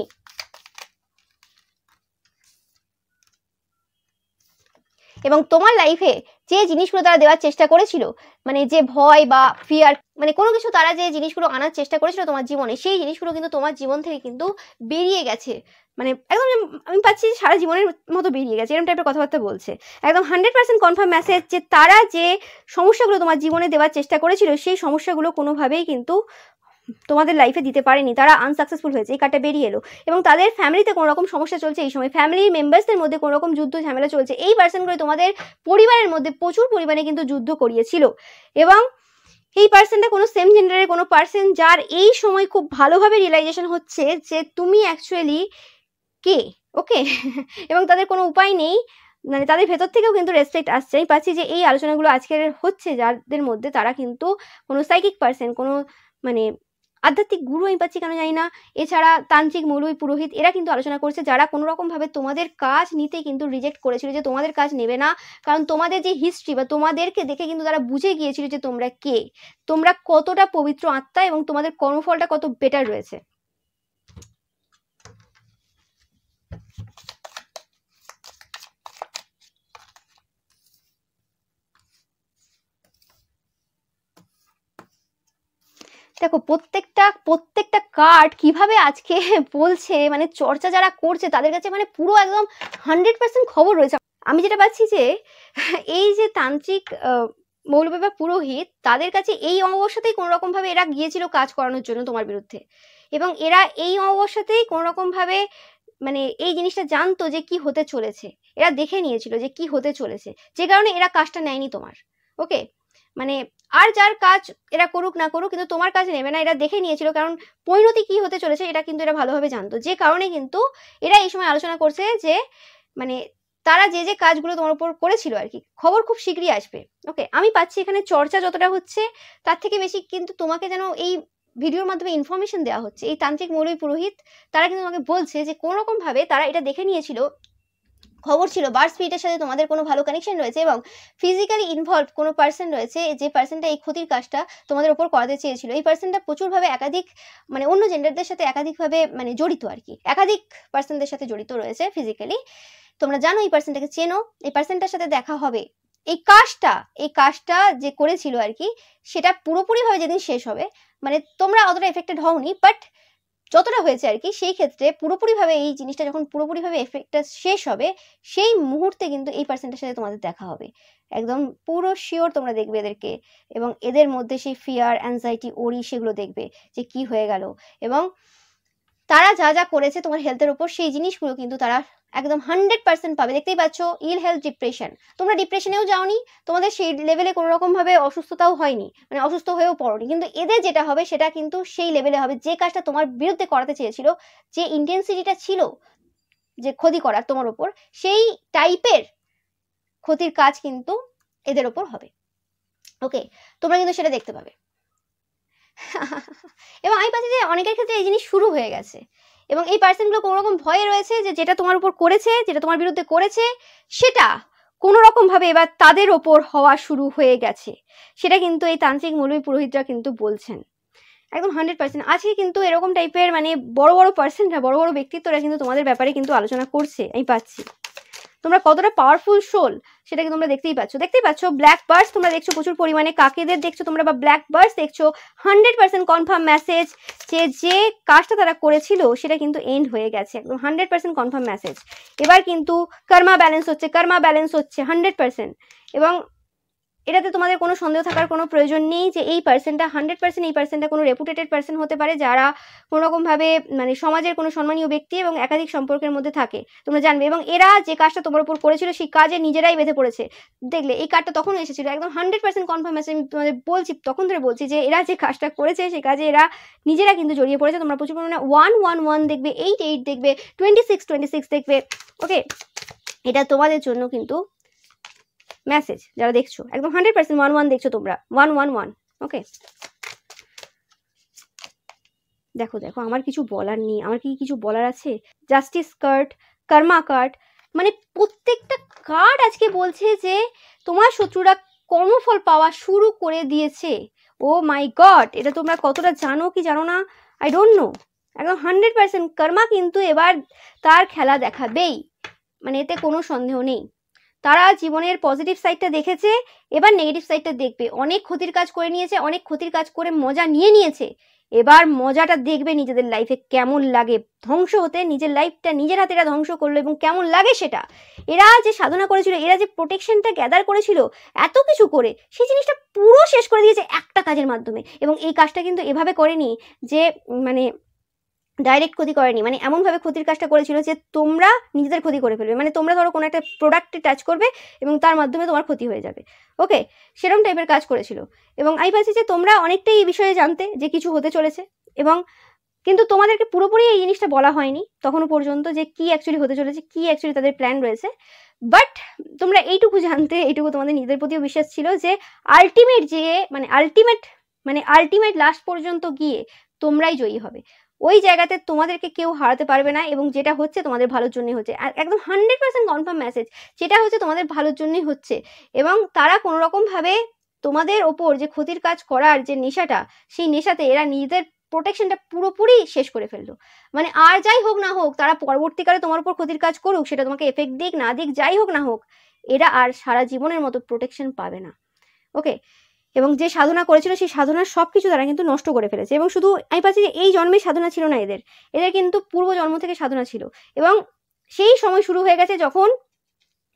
এবং তোমার লাইফে যে জিনিসগুলো তারা দেওয়ার চেষ্টা করেছিল, মানে যে ভয় বা ফিয়ার, মানে কোনো কিছু তারা যে জিনিসগুলো আনার চেষ্টা করেছিল তোমার জীবনে, সেই জিনিসগুলো কিন্তু তোমার জীবন থেকে কিন্তু বেরিয়ে গেছে, মানে একদম আমি পাচ্ছি সারা জীবনের মতো বেরিয়ে গেছে, এরকম টাইপের কথাবার্তা বলছে। একদম 100% কনফার্ম মেসেজ যে তারা যে সমস্যাগুলো তোমার জীবনে দেওয়ার চেষ্টা করেছিল, সেই সমস্যাগুলো কোনোভাবেই কিন্তু তোমাদের লাইফে দিতে পারেনি, তারা আনসাকসেসফুল হয়েছে, এই কার্ডটা বেরিয়ে এলো। এবং তাদের ফ্যামিলিতে কোনো রকম সমস্যা চলছে এই সময়, ফ্যামিলি মেম্বার্সদের মধ্যে কোনো রকম যুদ্ধ ঝামেলা চলছে, এই পার্সনগুলো তোমাদের পরিবারের মধ্যে প্রচুর পরিমাণে কিন্তু যুদ্ধ করিয়েছিল। এবং এই পার্সনটা কোনো সেম জেন্ডারের কোনো পার্সন, যার এই সময় খুব ভালোভাবে রিয়েলাইজেশন হচ্ছে যে তুমি অ্যাকচুয়ালি কে। ওকে, এবং তাদের কোনো উপায় নেই, মানে তাদের ভেতর থেকেও কিন্তু রেসপেক্ট আসছে। আমি পাচ্ছি যে এই আলোচনাগুলো আজকের হচ্ছে যাদের মধ্যে, তারা কিন্তু কোনো সাইকিক পার্সন, কোনো মানে আধ্যাত্মিক গুরু আমি পাচ্ছি, কেন জানি না, এছাড়া তান্ত্রিক মৌলবী পুরোহিত, এরা কিন্তু আলোচনা করছে, যারা কোনো রকমভাবে তোমাদের কাজ নিতে কিন্তু রিজেক্ট করেছিল, যে তোমাদের কাজ নেবে না, কারণ তোমাদের যে হিস্ট্রি বা তোমাদেরকে দেখে কিন্তু তারা বুঝে গিয়েছিল যে তোমরা কে, তোমরা কতটা পবিত্র আত্মা এবং তোমাদের কর্মফলটা কত বেটার রয়েছে। দেখো প্রত্যেকটা কার্ড কিভাবে আজকে বলছে, মানে চর্চা যারা করছে তাদের কাছে মানে পুরো একদম 100% খবর রয়েছে। আমি যেটা পাচ্ছি যে এই যে তান্ত্রিক মৌলবী বা পুরোহিত, তাদের কাছে এই অমাবস্যাতেই কোনো রকম ভাবে এরা গিয়েছিল কাজ করানোর জন্য তোমার বিরুদ্ধে, এবং এরা এই অমাবস্যাতেই কোনো রকম ভাবে মানে এই জিনিসটা জানতো যে কি হতে চলেছে, এরা দেখে নিয়েছিল যে কি হতে চলেছে, যে কারণে এরা কাজটা নেয়নি তোমার। ওকে, মানে আর যার কাজ এরা করুক না করুক, কিন্তু তোমার কাজ নেবে না, এরা দেখে নিয়েছিল, কারণ পরিণতি কি হতে চলেছে এটা কিন্তু এরা ভালোভাবে জানতো, যে কারণে কিন্তু এরা এই সময় আলোচনা করছে যে মানে তারা যে যে কাজগুলো তোমার উপর করেছিল আর কি, খবর খুব শীঘ্রই আসবে। ওকে, আমি পাচ্ছি এখানে চর্চা যতটা হচ্ছে তার থেকে বেশি কিন্তু তোমাকে যেন এই ভিডিওর মাধ্যমে ইনফরমেশন দেওয়া হচ্ছে। এই তান্ত্রিক মৌলবী পুরোহিত তারা কিন্তু তোমাকে বলছে যে কোনো রকম ভাবে তারা এটা দেখে নিয়েছিল, খবর ছিল বার্থ স্পিরিটের সাথে তোমাদের কোনো ভালো কানেকশন রয়েছে, এবং ফিজিক্যালি ইনভলভ কোনো পার্সন রয়েছে, যে পার্সনটা এই ক্ষতির কাজটা তোমাদের উপর করাতে চেয়েছিল। এই পার্সনটা প্রচুরভাবে একাধিক মানে অন্য জেন্ডারদের সাথে একাধিকভাবে মানে জড়িত আর কি, একাধিক পার্সনদের সাথে জড়িত রয়েছে ফিজিক্যালি। তোমরা জানো এই পার্সনটাকে চেনো, এই পার্সনটার সাথে দেখা হবে। এই কাজটা যে করেছিল আর কি, সেটা পুরোপুরিভাবে যেদিন শেষ হবে, মানে তোমরা অতটা এফেক্টেড হওনি, বাট যতটা হয়েছে আর কি, সেই ক্ষেত্রে পুরোপুরিভাবে এই জিনিসটা যখন পুরোপুরিভাবে এফেক্টটা শেষ হবে, সেই মুহূর্তে কিন্তু এই পার্সনটার সাথে তোমাদের দেখা হবে, একদম পুরো শিওর তোমরা দেখবে এদেরকে, এবং এদের মধ্যে সেই ফিয়ার, অ্যাংজাইটি, ওরি সেগুলো দেখবে যে কি হয়ে গেল, এবং তারা যা যা করেছে তোমার হেলথের উপর, সেই জিনিসগুলো কিন্তু তারা একদম 100% পাবে। দেখতেই পাচ্ছ ইল হেলথ ডিপ্রেশন, তোমরা ডিপ্রেশনেও যাওনি, তোমাদের সেই লেভেলে কোনো রকম ভাবে অসুস্থতাও হয়নি, মানে অসুস্থ হয়েও পড়োনি, কিন্তু এদের যেটা হবে সেটা কিন্তু সেই লেভেলে হবে যে কাজটা তোমার বিরুদ্ধে করাতে চেয়েছিল, যে ইন্টেন্সিটিটা ছিল যে ক্ষতি করার তোমার উপর, সেই টাইপের ক্ষতির কাজ কিন্তু এদের ওপর হবে। ওকে, তোমরা কিন্তু সেটা দেখতে পাবে। এবং আমি পাচ্ছি যে অনেকের ক্ষেত্রে এই জিনিস শুরু হয়ে গেছে, এবং এই পার্সনগুলো কোনো রকম ভয়ে রয়েছে যে যেটা তোমার উপর করেছে, যেটা তোমার বিরুদ্ধে করেছে, সেটা কোনো রকম ভাবে এবার তাদের ওপর হওয়া শুরু হয়ে গেছে। সেটা কিন্তু এই তান্ত্রিক মৌলবী পুরোহিতরা কিন্তু বলছেন একদম 100%। আজকে কিন্তু এরকম টাইপের মানে বড় বড় পার্সনরা, বড় বড় ব্যক্তিত্বরা কিন্তু তোমাদের ব্যাপারে কিন্তু আলোচনা করছে। আমি পাচ্ছি তোমরা কতটা পাওয়ারফুল সোল সেটাকে তোমরা দেখতেই পাচ্ছ। ব্ল্যাক বার্ডস তোমরা দেখছো প্রচুর পরিমাণে, কাকেদের দেখছো তোমরা বা ব্ল্যাক বার্ডস দেখছো। 100% কনফার্ম মেসেজ যে কাজটা তারা করেছিল সেটা কিন্তু এন্ড হয়ে গেছে, একদম 100% কনফার্ম মেসেজ। এবার কিন্তু কর্মা ব্যালেন্স হচ্ছে 100%। এবং এটাতে তোমাদের কোনো সন্দেহ থাকার কোনো প্রয়োজন নেই যে এই পার্সনটা 100% এই পার্সনটা কোনো রেপুটেটেড পার্সন হতে পারে, যারা কোনো রকমভাবে মানে সমাজের কোনো সম্মানীয় ব্যক্তি এবং একাধিক সম্পর্কের মধ্যে থাকে, তোমরা জানবে। এবং এরা যে কাজটা তোমার উপর করেছিল সেই কাজে নিজেরাই বেঁধে পড়েছে। দেখলে এই কার্ডটা তখন এসেছিল, একদম 100% কনফার্ম আছে। আমি তোমাদের বলছি, তখন ধরে বলছি যে এরা যে কাজটা করেছে সেই কাজে এরা নিজেরা কিন্তু জড়িয়ে পড়েছে। তোমরা প্রচুর পরিমাণে 111 দেখবে, 88 দেখবে, 26 দেখবে। ওকে, এটা তোমাদের জন্য কিন্তু মেসেজ যারা দেখছো, একদম 100% 11 দেখছো তোমরা, 111। ওকে, দেখো আমার কিছু বলার নেই, আমার কি কিছু বলার আছে? জাস্টিস কার্ড, কর্মা কার্ড, মানে প্রত্যেকটা কার্ড আজকে বলছে যে তোমার শত্রুরা কর্মফল পাওয়া শুরু করে দিয়েছে। ও মাই গড, এটা তোমরা কতটা জানো কি জানো না আই ডোন্ট নো। একদম 100% কর্মা কিন্তু এবার তার খেলা দেখাবেই, মানে এতে কোনো সন্দেহ নেই। তারা জীবনের পজিটিভ সাইডটা দেখেছে, এবার নেগেটিভ সাইডটা দেখবে। অনেক ক্ষতির কাজ করে নিয়েছে, অনেক ক্ষতির কাজ করে মজা নিয়েছে, এবার মজাটা দেখবে নিজেদের লাইফে কেমন লাগে। ধ্বংস হতে নিজের লাইফটা নিজের হাতে এরা ধ্বংস করলো এবং কেমন লাগে সেটা। এরা যে সাধনা করেছিল, এরা যে প্রোটেকশনটা গ্যাদার করেছিল এত কিছু করে, সেই জিনিসটা পুরো শেষ করে দিয়েছে একটা কাজের মাধ্যমে। এবং এই কাজটা কিন্তু এভাবে করেনি যে মানে ডাইরেক্ট ক্ষতি করেনি, মানে এমনভাবে ক্ষতির কাজটা করেছিল যে তোমরা নিজেদের ক্ষতি করে ফেলবে। মানে তোমরা ধরো কোনো একটা প্রোডাক্টে টাচ করবে এবং তার মাধ্যমে তোমার ক্ষতি হয়ে যাবে। ওকে, সেরকম টাইপের কাজ করেছিল। এবং আমি পাচ্ছি যে তোমরা অনেকটাই এই বিষয়ে জানতে যে কিছু হতে চলেছে, এবং কিন্তু তোমাদেরকে পুরোপুরি এই জিনিসটা বলা হয়নি তখনও পর্যন্ত যে কি অ্যাকচুয়ালি হতে চলেছে, কি অ্যাকচুয়ালি তাদের প্ল্যান রয়েছে। বাট তোমরা এইটুকু জানতে, এইটুকু তোমাদের নিজেদের প্রতিও বিশ্বাস ছিল যে আলটিমেট লাস্ট পর্যন্ত গিয়ে তোমরাই জয়ী হবে। ওই জায়গাতে তোমাদেরকে কেউ হারাতে পারবে না, এবং যেটা হচ্ছে তোমাদের ভালোর জন্যই হচ্ছে। একদম 100% কনফার্ম মেসেজ, যেটা হচ্ছে তোমাদের ভালোর জন্যই হচ্ছে। এবং তারা কোনো রকম ভাবে তোমাদের ওপর যে ক্ষতির কাজ করার যে নেশাটা, সেই নেশাতে এরা নিজেদের প্রোটেকশনটা পুরোপুরি শেষ করে ফেললো। মানে আর যাই হোক না হোক, তারা পরবর্তীকালে তোমার উপর ক্ষতির কাজ করুক, সেটা তোমাকে এফেক্ট দিক না দিক, যাই হোক না হোক, এরা আর সারা জীবনের মতো প্রোটেকশন পাবে না। ওকে, এবং যে সাধনা করেছিল সেই সাধনার সব কিছু তারা কিন্তু নষ্ট করে ফেলেছে। এবং শুধু আমি পাচ্ছি যে এই জন্মে সাধনা ছিল না এদের কিন্তু পূর্ব জন্ম থেকে সাধনা ছিল। এবং সেই সময় শুরু হয়ে গেছে যখন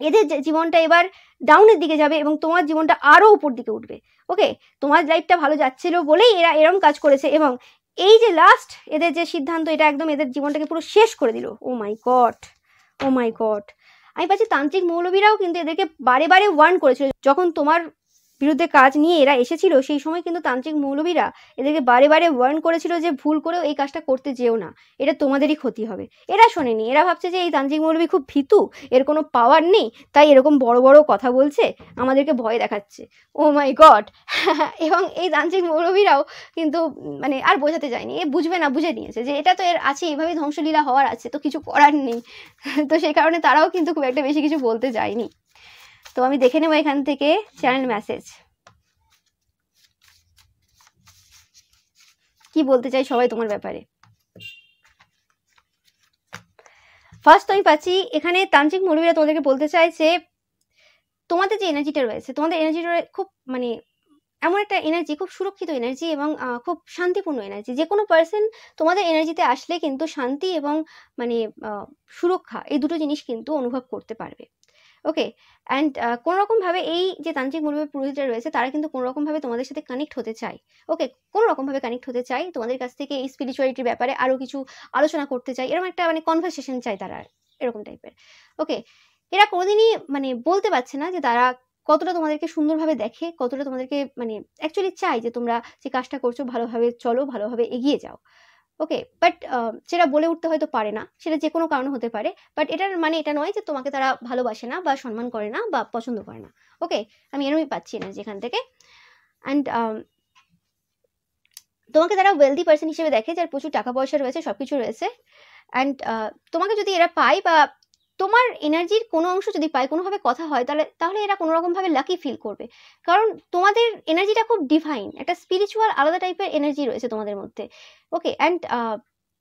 এদের জীবনটা এবার ডাউনের দিকে যাবে এবং তোমার জীবনটা আরো উপর দিকে উঠবে। ওকে, তোমার লাইফটা ভালো যাচ্ছিল বলেই এরা এরকম কাজ করেছে, এবং এই যে লাস্ট এদের যে সিদ্ধান্ত, এটা একদম এদের জীবনটাকে পুরো শেষ করে দিল। ও মাই গড, আমি পাচ্ছি তান্ত্রিক মৌলবীরাও কিন্তু এদেরকে বারে বারে ওয়ার্ন করেছিল। যখন তোমার বিরুদ্ধে কাজ নিয়ে এরা এসেছিল সেই সময় কিন্তু তান্ত্রিক মৌলবীরা এদেরকে বারে বারে ওয়ার্ন করেছিল যে ভুল করেও এই কাজটা করতে যেও না, এটা তোমাদেরই ক্ষতি হবে। এরা শোনেনি, এরা ভাবছে যে এই তান্ত্রিক মৌলবী খুব ভীতু, এর কোনো পাওয়ার নেই, তাই এরকম বড় বড় কথা বলছে, আমাদেরকে ভয় দেখাচ্ছে। ও মাই গড। এবং এই তান্ত্রিক মৌলবীরাও কিন্তু মানে আর বোঝাতে যায়নি, এ বুঝবে না, বুঝে নিয়েছে যে এটা তো এর আছে, এইভাবেই ধ্বংসলীলা হওয়ার আছে, তো কিছু করার নেই। তো সেই কারণে তারাও কিন্তু খুব একটা বেশি কিছু বলতে যায়নি। তো আমি দেখে নেব এখান থেকে চ্যানেল মেসেজ কি বলতে চাই সবাই তোমার ব্যাপারে। ফার্স্ট আমি পাচ্ছি এখানে তান্ত্রিক মৌলবীরা তোমাদেরকে বলতে চাই যে তোমাদের যে এনার্জিটা রয়েছে, তোমাদের এনার্জিটা খুব মানে এমন একটা এনার্জি, খুব সুরক্ষিত এনার্জি এবং খুব শান্তিপূর্ণ এনার্জি। যে কোনো পার্সন তোমাদের এনার্জিতে আসলে কিন্তু শান্তি এবং মানে সুরক্ষা, এই দুটো জিনিস কিন্তু অনুভব করতে পারবে। ওকে, অ্যান্ড কোনোরকমভাবে এই যে তান্ত্রিক মৌলবী পুরোহিতরা রয়েছে তারা কিন্তু কোনোরকমভাবে তোমাদের সাথে কানেক্ট হতে চায়। ওকে, কোনোরকমভাবে কানেক্ট হতে চায় তোমাদের কাছ থেকে, এই স্পিরিচুয়ালিটির ব্যাপারে আরও কিছু আলোচনা করতে চাই, এরকম একটা মানে কনভারসেশন চাই তারা। এরকম টাইপের। ওকে, এরা কোনোদিনই মানে বলতে পারছে না যে তারা কতটা তোমাদেরকে সুন্দরভাবে দেখে, কতটা তোমাদেরকে মানে অ্যাকচুয়ালি চাই যে তোমরা যে কাজটা করছো ভালোভাবে চলো, ভালোভাবে এগিয়ে যাও। ওকে, বাট সেটা বলে উঠতে হয়তো পারে না, সেটা যে কোনো কারণ হতে পারে, বাট এটার মানে এটা নয় যে তোমাকে তারা ভালোবাসে না বা সম্মান করে না বা পছন্দ করে না। ওকে, আমি এরমই পাচ্ছি না যেখান থেকে। অ্যান্ড তোমাকে তারা ওয়েলদি পার্সন হিসেবে দেখে, যার প্রচুর টাকা পয়সা রয়েছে, সব কিছু রয়েছে। অ্যান্ড তোমাকে যদি এরা পায় বা তোমার এনার্জির কোনো অংশ যদি পায়, কোনোভাবে কথা হয়, তাহলে এরা কোনো রকমভাবে লাকি ফিল করবে, কারণ তোমাদের এনার্জিটা খুব ডিভাইন, একটা স্পিরিচুয়াল আলাদা টাইপের এনার্জি রয়েছে তোমাদের মধ্যে। ওকে, অ্যান্ড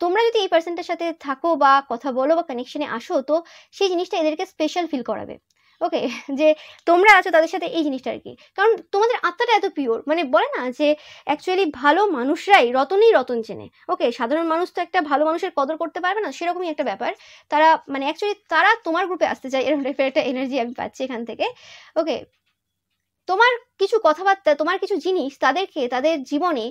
তোমরা যদি এই পার্সনটার সাথে থাকো বা কথা বলো বা কানেকশনে আসো, তো সেই জিনিসটা এদেরকে স্পেশাল ফিল করাবে। ওকে, যে তোমরা আছো তাদের সাথে, এই জিনিসটা আর কি, কারণ তোমাদের আত্মাটা এত পিওর, মানে বলে না যে অ্যাকচুয়ালি ভালো মানুষরাই রতনেই রতন চেনে। ওকে, সাধারণ মানুষ তো একটা ভালো মানুষের কদর করতে পারবে না, সেরকমই একটা ব্যাপার। তারা মানে অ্যাকচুয়ালি তারা তোমার গ্রুপে আসতে চায়, এরকম টাইপের একটা এনার্জি আমি পাচ্ছি এখান থেকে। ওকে, তোমার কিছু কথাবার্তা, তোমার কিছু জিনিস তাদেরকে তাদের জীবনে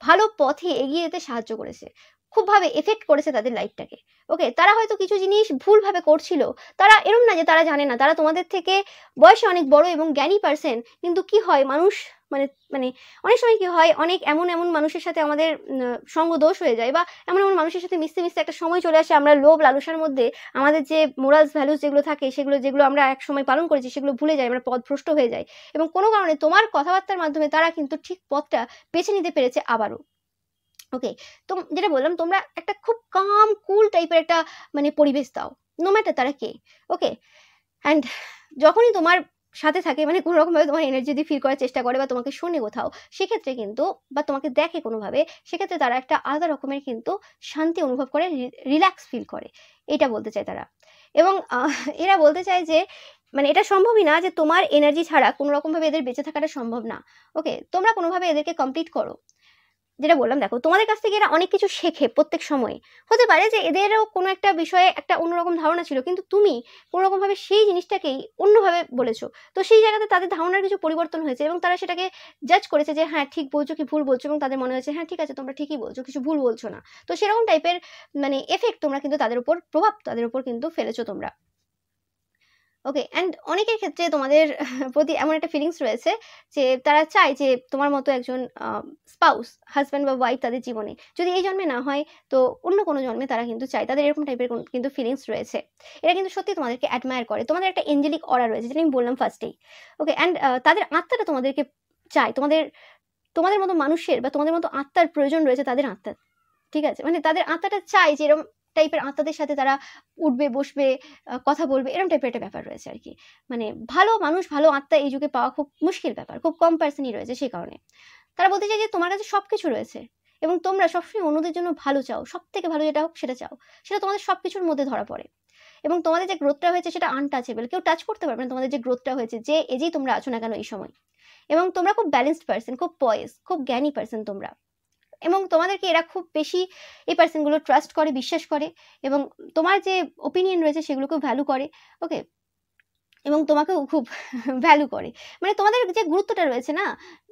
ভালো পথে এগিয়ে যেতে সাহায্য করেছে, খুবভাবে এফেক্ট করেছে তাদের লাইফটাকে। ওকে, তারা হয়তো কিছু জিনিস ভুলভাবে করছিল, তারা এরম না যে তারা জানে না, তারা তোমাদের থেকে বয়সে অনেক বড় এবং জ্ঞানী পার্সন, কিন্তু কি হয় মানুষ মানে মানে অনেক সময় কি হয়, অনেক এমন এমন মানুষের সাথে আমাদের সঙ্গ দোষ হয়ে যায়, বা এমন এমন মানুষের সাথে মিশতে মিশতে একটা সময় চলে আসে, আমরা লোভ লালসার মধ্যে আমাদের যে মোরালস ভ্যালুস যেগুলো থাকে, যেগুলো আমরা এক সময় পালন করেছি, সেগুলো ভুলে যাই, আমরা পথভ্রষ্ট হয়ে যাই, এবং কোনো কারণে তোমার কথাবার্তার মাধ্যমে তারা কিন্তু ঠিক পথটা বেছে নিতে পেরেছে আবারও। ওকে, তো যেটা বললাম, তোমরা একটা খুব কাম কুল টাইপের একটা মানে পরিবেশ দাও, নো ম্যাটার তারা কে। ওকে, অ্যান্ড যখনই তোমার সাথে থাকে, মানে কোনো রকমভাবে তোমার এনার্জি যদি ফিল করার চেষ্টা করে বা তোমাকে শোনে কোথাও, সেক্ষেত্রে কিন্তু বা তোমাকে দেখে কোনোভাবে, সেক্ষেত্রে তারা একটা আলাদা রকমের কিন্তু শান্তি অনুভব করে, রিল্যাক্স ফিল করে, এটা বলতে চায় তারা। এবং এরা বলতে চায় যে মানে এটা সম্ভবই না যে তোমার এনার্জি ছাড়া কোনো রকমভাবে এদের বেঁচে থাকাটা সম্ভব না। ওকে, তোমরা কোনোভাবে এদেরকে কমপ্লিট করো। যেটা বললাম, দেখো তোমাদের কাছ থেকে এরা অনেক কিছু শেখে প্রত্যেক সময়, হতে পারে যে এদেরও কোনো একটা বিষয়ে একটা অন্যরকম ধারণা ছিল, কিন্তু তুমি কোনোরকমভাবে সেই জিনিসটাকেই অন্যভাবে বলেছো, তো সেই জায়গাতে তাদের ধারণার কিছু পরিবর্তন হয়েছে এবং তারা সেটাকে জাজ করেছে যে হ্যাঁ ঠিক বলছো কি ভুল বলছো, এবং তাদের মনে হয়েছে হ্যাঁ ঠিক আছে তোমরা ঠিকই বলছো, কিছু ভুল বলছো না। তো সেরকম টাইপের মানে এফেক্ট তোমরা কিন্তু তাদের উপর, প্রভাব তাদের উপর কিন্তু ফেলেছো তোমরা। ওকে, অ্যান্ড অনেকের ক্ষেত্রে তোমাদের প্রতি এমন একটা ফিলিংস রয়েছে যে তারা চায় যে তোমার মতো একজন স্পাউস, হাজব্যান্ড বা ওয়াইফ তাদের জীবনে যদি এই জন্মে না হয়, তো অন্য কোনো জন্মে তারা কিন্তু চায়, তাদের এরকম টাইপের কিন্তু ফিলিংস রয়েছে। এরা কিন্তু সত্যি তোমাদেরকে অ্যাডমায়ার করে, তোমাদের একটা এঞ্জেলিক অরা রয়েছে, যেটা আমি বললাম ফার্স্টেই। ওকে, অ্যান্ড তাদের আত্মাটা তোমাদেরকে চায়, তোমাদের মতো মানুষের বা তোমাদের মতো আত্মার প্রয়োজন রয়েছে তাদের আত্মার। ঠিক আছে, মানে তাদের আত্মাটা চায় যে এরকম টাইপের আত্মাদের সাথে তারা উঠবে, বসবে, কথা বলবে, এরকম টাইপের একটা ব্যাপার রয়েছে আর কি। মানে ভালো মানুষ, ভালো আত্মা এই যুগে পাওয়া খুব মুশকিল ব্যাপার, খুব কম পার্সনই রয়েছে, সেই কারণে তারা বলতে চায় যে তোমার কাছে সব কিছু রয়েছে এবং তোমরা সবসময় অন্যদের জন্য ভালো চাও, সব থেকে ভালো যেটা হোক সেটা চাও, সেটা তোমাদের সব কিছুর মধ্যে ধরা পড়ে। এবং তোমাদের যে গ্রোথটা হয়েছে সেটা আনটাচেবল, কেউ টাচ করতে পারবে না তোমাদের যে গ্রোথটা হয়েছে, যে এজেই তোমরা আছো না কেন এই সময়। এবং তোমরা খুব ব্যালেন্সড পার্সন, খুব পয়েস, খুব জ্ঞানী পার্সন তোমরা, এবং তোমাদেরকে এরা খুব বেশি এই পার্সনগুলো ট্রাস্ট করে, বিশ্বাস করে, এবং তোমার যে ওপিনিয়ন রয়েছে সেগুলোকেও ভ্যালু করে। ওকে, এবং তোমাকেও খুব ভ্যালু করে, মানে তোমাদের যে গুরুত্বটা রয়েছে না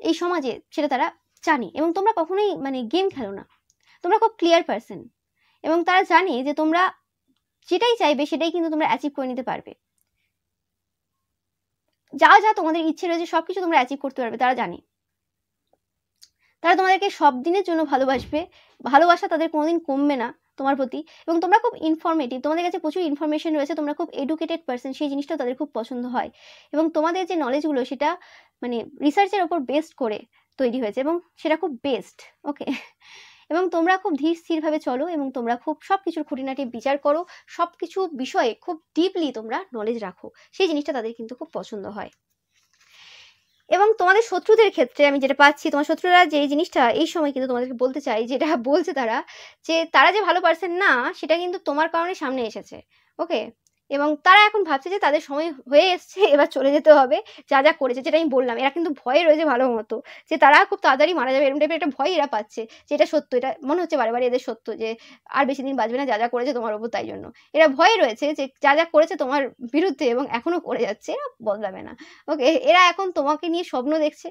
এই সমাজে, সেটা তারা জানে। এবং তোমরা কখনোই মানে গেম খেলো না, তোমরা খুব ক্লিয়ার পার্সন, এবং তারা জানে যে তোমরা যেটাই চাইবে সেটাই কিন্তু তোমরা অ্যাচিভ করে নিতে পারবে, যা যা তোমাদের ইচ্ছে রয়েছে সব কিছু তোমরা অ্যাচিভ করতে পারবে, তারা জানে। তারা তোমাদেরকে সব দিনের জন্য ভালোবাসবে, ভালোবাসা তাদের কোনোদিন কমবে না তোমার প্রতি। এবং তোমরা খুব ইনফরমেটিভ, তোমাদের কাছে প্রচুর ইনফরমেশন রয়েছে, তোমরা খুব এডুকেটেড পার্সন, সেই জিনিসটা তাদের খুব পছন্দ হয়। এবং তোমাদের যে নলেজগুলো সেটা মানে রিসার্চের ওপর বেসড করে তৈরি হয়েছে, এবং সেটা খুব বেস্ট। ওকে, এবং তোমরা খুব ধীর স্থিরভাবে চলো, এবং তোমরা খুব সব কিছুর খুঁটিনাটি বিচার করো, সব কিছু বিষয়ে খুব ডিপলি তোমরা নলেজ রাখো, সেই জিনিসটা তাদের কিন্তু খুব পছন্দ হয়। এবং তোমাদের শত্রুদের ক্ষেত্রে আমি যেটা পাচ্ছি, তোমার শত্রুরা যে জিনিসটা এই সময় কিন্তু তোমাদেরকে বলতে চাই, যেটা বলছে তারা, যে তারা যে ভালো পারছেন না সেটা কিন্তু তোমার কারণে সামনে এসেছে। ওকে, এবং তারা এখন ভাবছে যে তাদের সময় হয়ে এসছে, এবার চলে যেতে হবে, যা যা করেছে, যেটা আমি বললাম, এরা কিন্তু ভয়ে রয়েছে ভালো মতো, যে তারা খুব তাড়াতাড়ি মারা যাবে, এরকম টাইপের একটা ভয় এরা পাচ্ছে, যে এটা সত্য, এটা মনে হচ্ছে বারে বারে এদের সত্য, যে আর বেশি দিন বাঁচবে না, যা যা করেছে তোমার ওপর, তাই জন্য এরা ভয়ে রয়েছে যে যা যা করেছে তোমার বিরুদ্ধে এবং এখনো করে যাচ্ছে, এরা বদলাবে না। ওকে, এরা এখন তোমাকে নিয়ে স্বপ্ন দেখছে,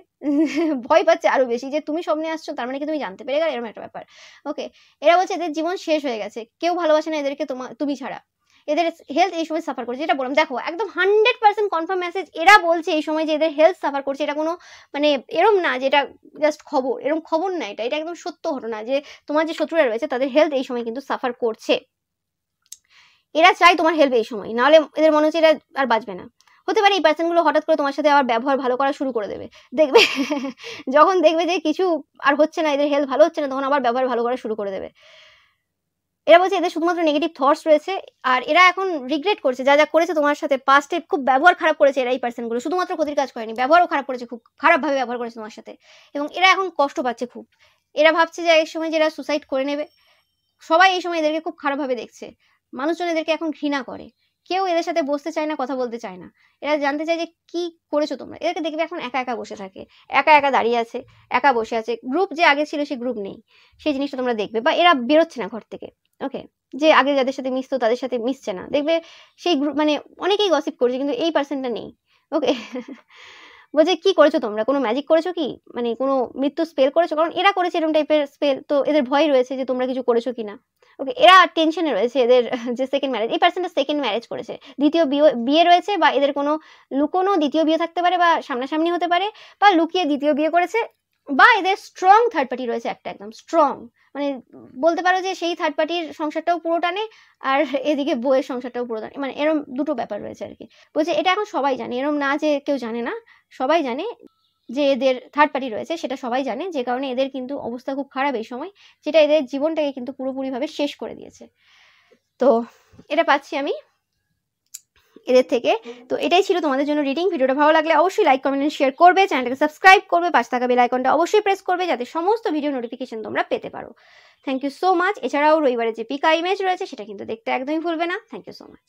ভয় পাচ্ছে আরো বেশি, যে তুমি স্বপ্নে আসছো তার মানে কি তুমি জানতে পেরে গেলে, এরকম একটা ব্যাপার। ওকে, এরা বলছে এদের জীবন শেষ হয়ে গেছে, কেউ ভালোবাসে না এদেরকে তুমি ছাড়া, এদের হেলথ এই সময় সাফার করছে, যেটা বললাম দেখো একদম 100% কনফার্ম মেসেজ, এরা বলছে এই সময় যে এদের হেলথ সাফার করছে। এটা কোনো মানে এরম না যে এটা জাস্ট খবর, এরম খবর না, এটা এটা একদম সত্য ঘটনা যে তোমার যে শত্রুরা রয়েছে তাদের হেলথ এই সময় কিন্তু সাফার করছে। এরা চাই তোমার হেল্প এই সময়, নাহলে এদের মনে হচ্ছে এরা আর বাঁচবে না। হতে পারে এই পার্সনগুলো হঠাৎ করে তোমার সাথে আবার ব্যবহার ভালো করা শুরু করে দেবে, দেখবে যখন দেখবে যে কিছু আর হচ্ছে না, এদের হেলথ ভালো হচ্ছে না, তখন আবার ব্যবহার ভালো করা শুরু করে দেবে। এরা বলছে এদের শুধুমাত্র নেগেটিভ থটস রয়েছে, আর এরা এখন রিগ্রেট করছে যা যা করেছে তোমার সাথে পাস্টে, খুব ব্যবহার খারাপ করেছে এরা, এই পার্সনগুলো শুধুমাত্র ক্ষতির কাজ করেনি, ব্যবহারও খারাপ করেছে, খুব খারাপভাবে ব্যবহার করেছে তোমার সাথে, এবং এরা এখন কষ্ট পাচ্ছে খুব। এরা ভাবছে যে এক সময় যে এরা সুসাইড করে নেবে। সবাই এই সময় এদেরকে খুব খারাপভাবে দেখছে, মানুষজন এদেরকে এখন ঘৃণা করে, কেউ এদের সাথে বসতে চায় না, কথা বলতে চায় না। এরা জানতে চায় যে কি করেছো তোমরা। এদেরকে দেখবে এখন একা একা বসে থাকে, একা একা দাঁড়িয়ে আছে, একা বসে আছে, গ্রুপ যে আগে ছিল সেই গ্রুপ নেই, সেই জিনিসটা তোমরা দেখবে। বা এরা বেরোচ্ছে না ঘর থেকে, ওকে, যে আগে যাদের সাথে মিশতো তাদের সাথে মিশছে না, দেখবে সেই গ্রুপ মানে অনেকেই গসিপ করছে কিন্তু এই পার্সনটা নেই, ওকে। বলছে কি করেছো তোমরা, কোনো ম্যাজিক করেছো কি, মানে কোনো মৃত্যু স্পেল করেছো, কারণ এরা করেছে এরকম টাইপের স্পেল, তো এদের ভয় রয়েছে যে তোমরা কিছু করেছো কিনা, ওকে। এরা টেনশনে রয়েছে, এদের যে সেকেন্ড ম্যারেজ, এই পার্সনটা সেকেন্ড ম্যারেজ করেছে, দ্বিতীয় বিয়ে রয়েছে, বা এদের কোনো লুকোনো দ্বিতীয় বিয়ে থাকতে পারে, বা সামনাসামনি হতে পারে, বা লুকিয়ে দ্বিতীয় বিয়ে করেছে, বা এদের স্ট্রং থার্ড পার্টি রয়েছে একটা, একদম স্ট্রং, মানে বলতে পারো যে সেই থার্ড পার্টির সংসারটাও পুরো টানে, আর এদিকে বউয়ের সংসারটাও পুরো টানে, মানে এরম দুটো ব্যাপার রয়েছে আর কি। বলছে এটা এখন সবাই জানে, এরম না যে কেউ জানে না, সবাই জানে যে এদের থার্ড পার্টি রয়েছে, সেটা সবাই জানে, যে কারণে এদের কিন্তু অবস্থা খুব খারাপ এই সময়, যেটা এদের জীবনটাকে কিন্তু পুরোপুরিভাবে শেষ করে দিয়েছে। তো এটা পাচ্ছি আমি এদের থেকে। তো এটাই ছিল তোমাদের জন্য রিডিং। ভিডিওটা ভালো লাগলে অবশ্যই লাইক কমেন্ট শেয়ার করবে, চ্যানেলটাকে সাবস্ক্রাইব করবে, পাশে থাকা বেল আইকনটা অবশ্যই প্রেস করবে যাতে সমস্ত ভিডিও নোটিফিকেশন তোমরা পেতে পারো। Thank you so much. এছাড়াও রবিবারে যে পিকা ইমেজ রয়েছে সেটা কিন্তু দেখতে একদমই ভুলবে না। Thank you so much.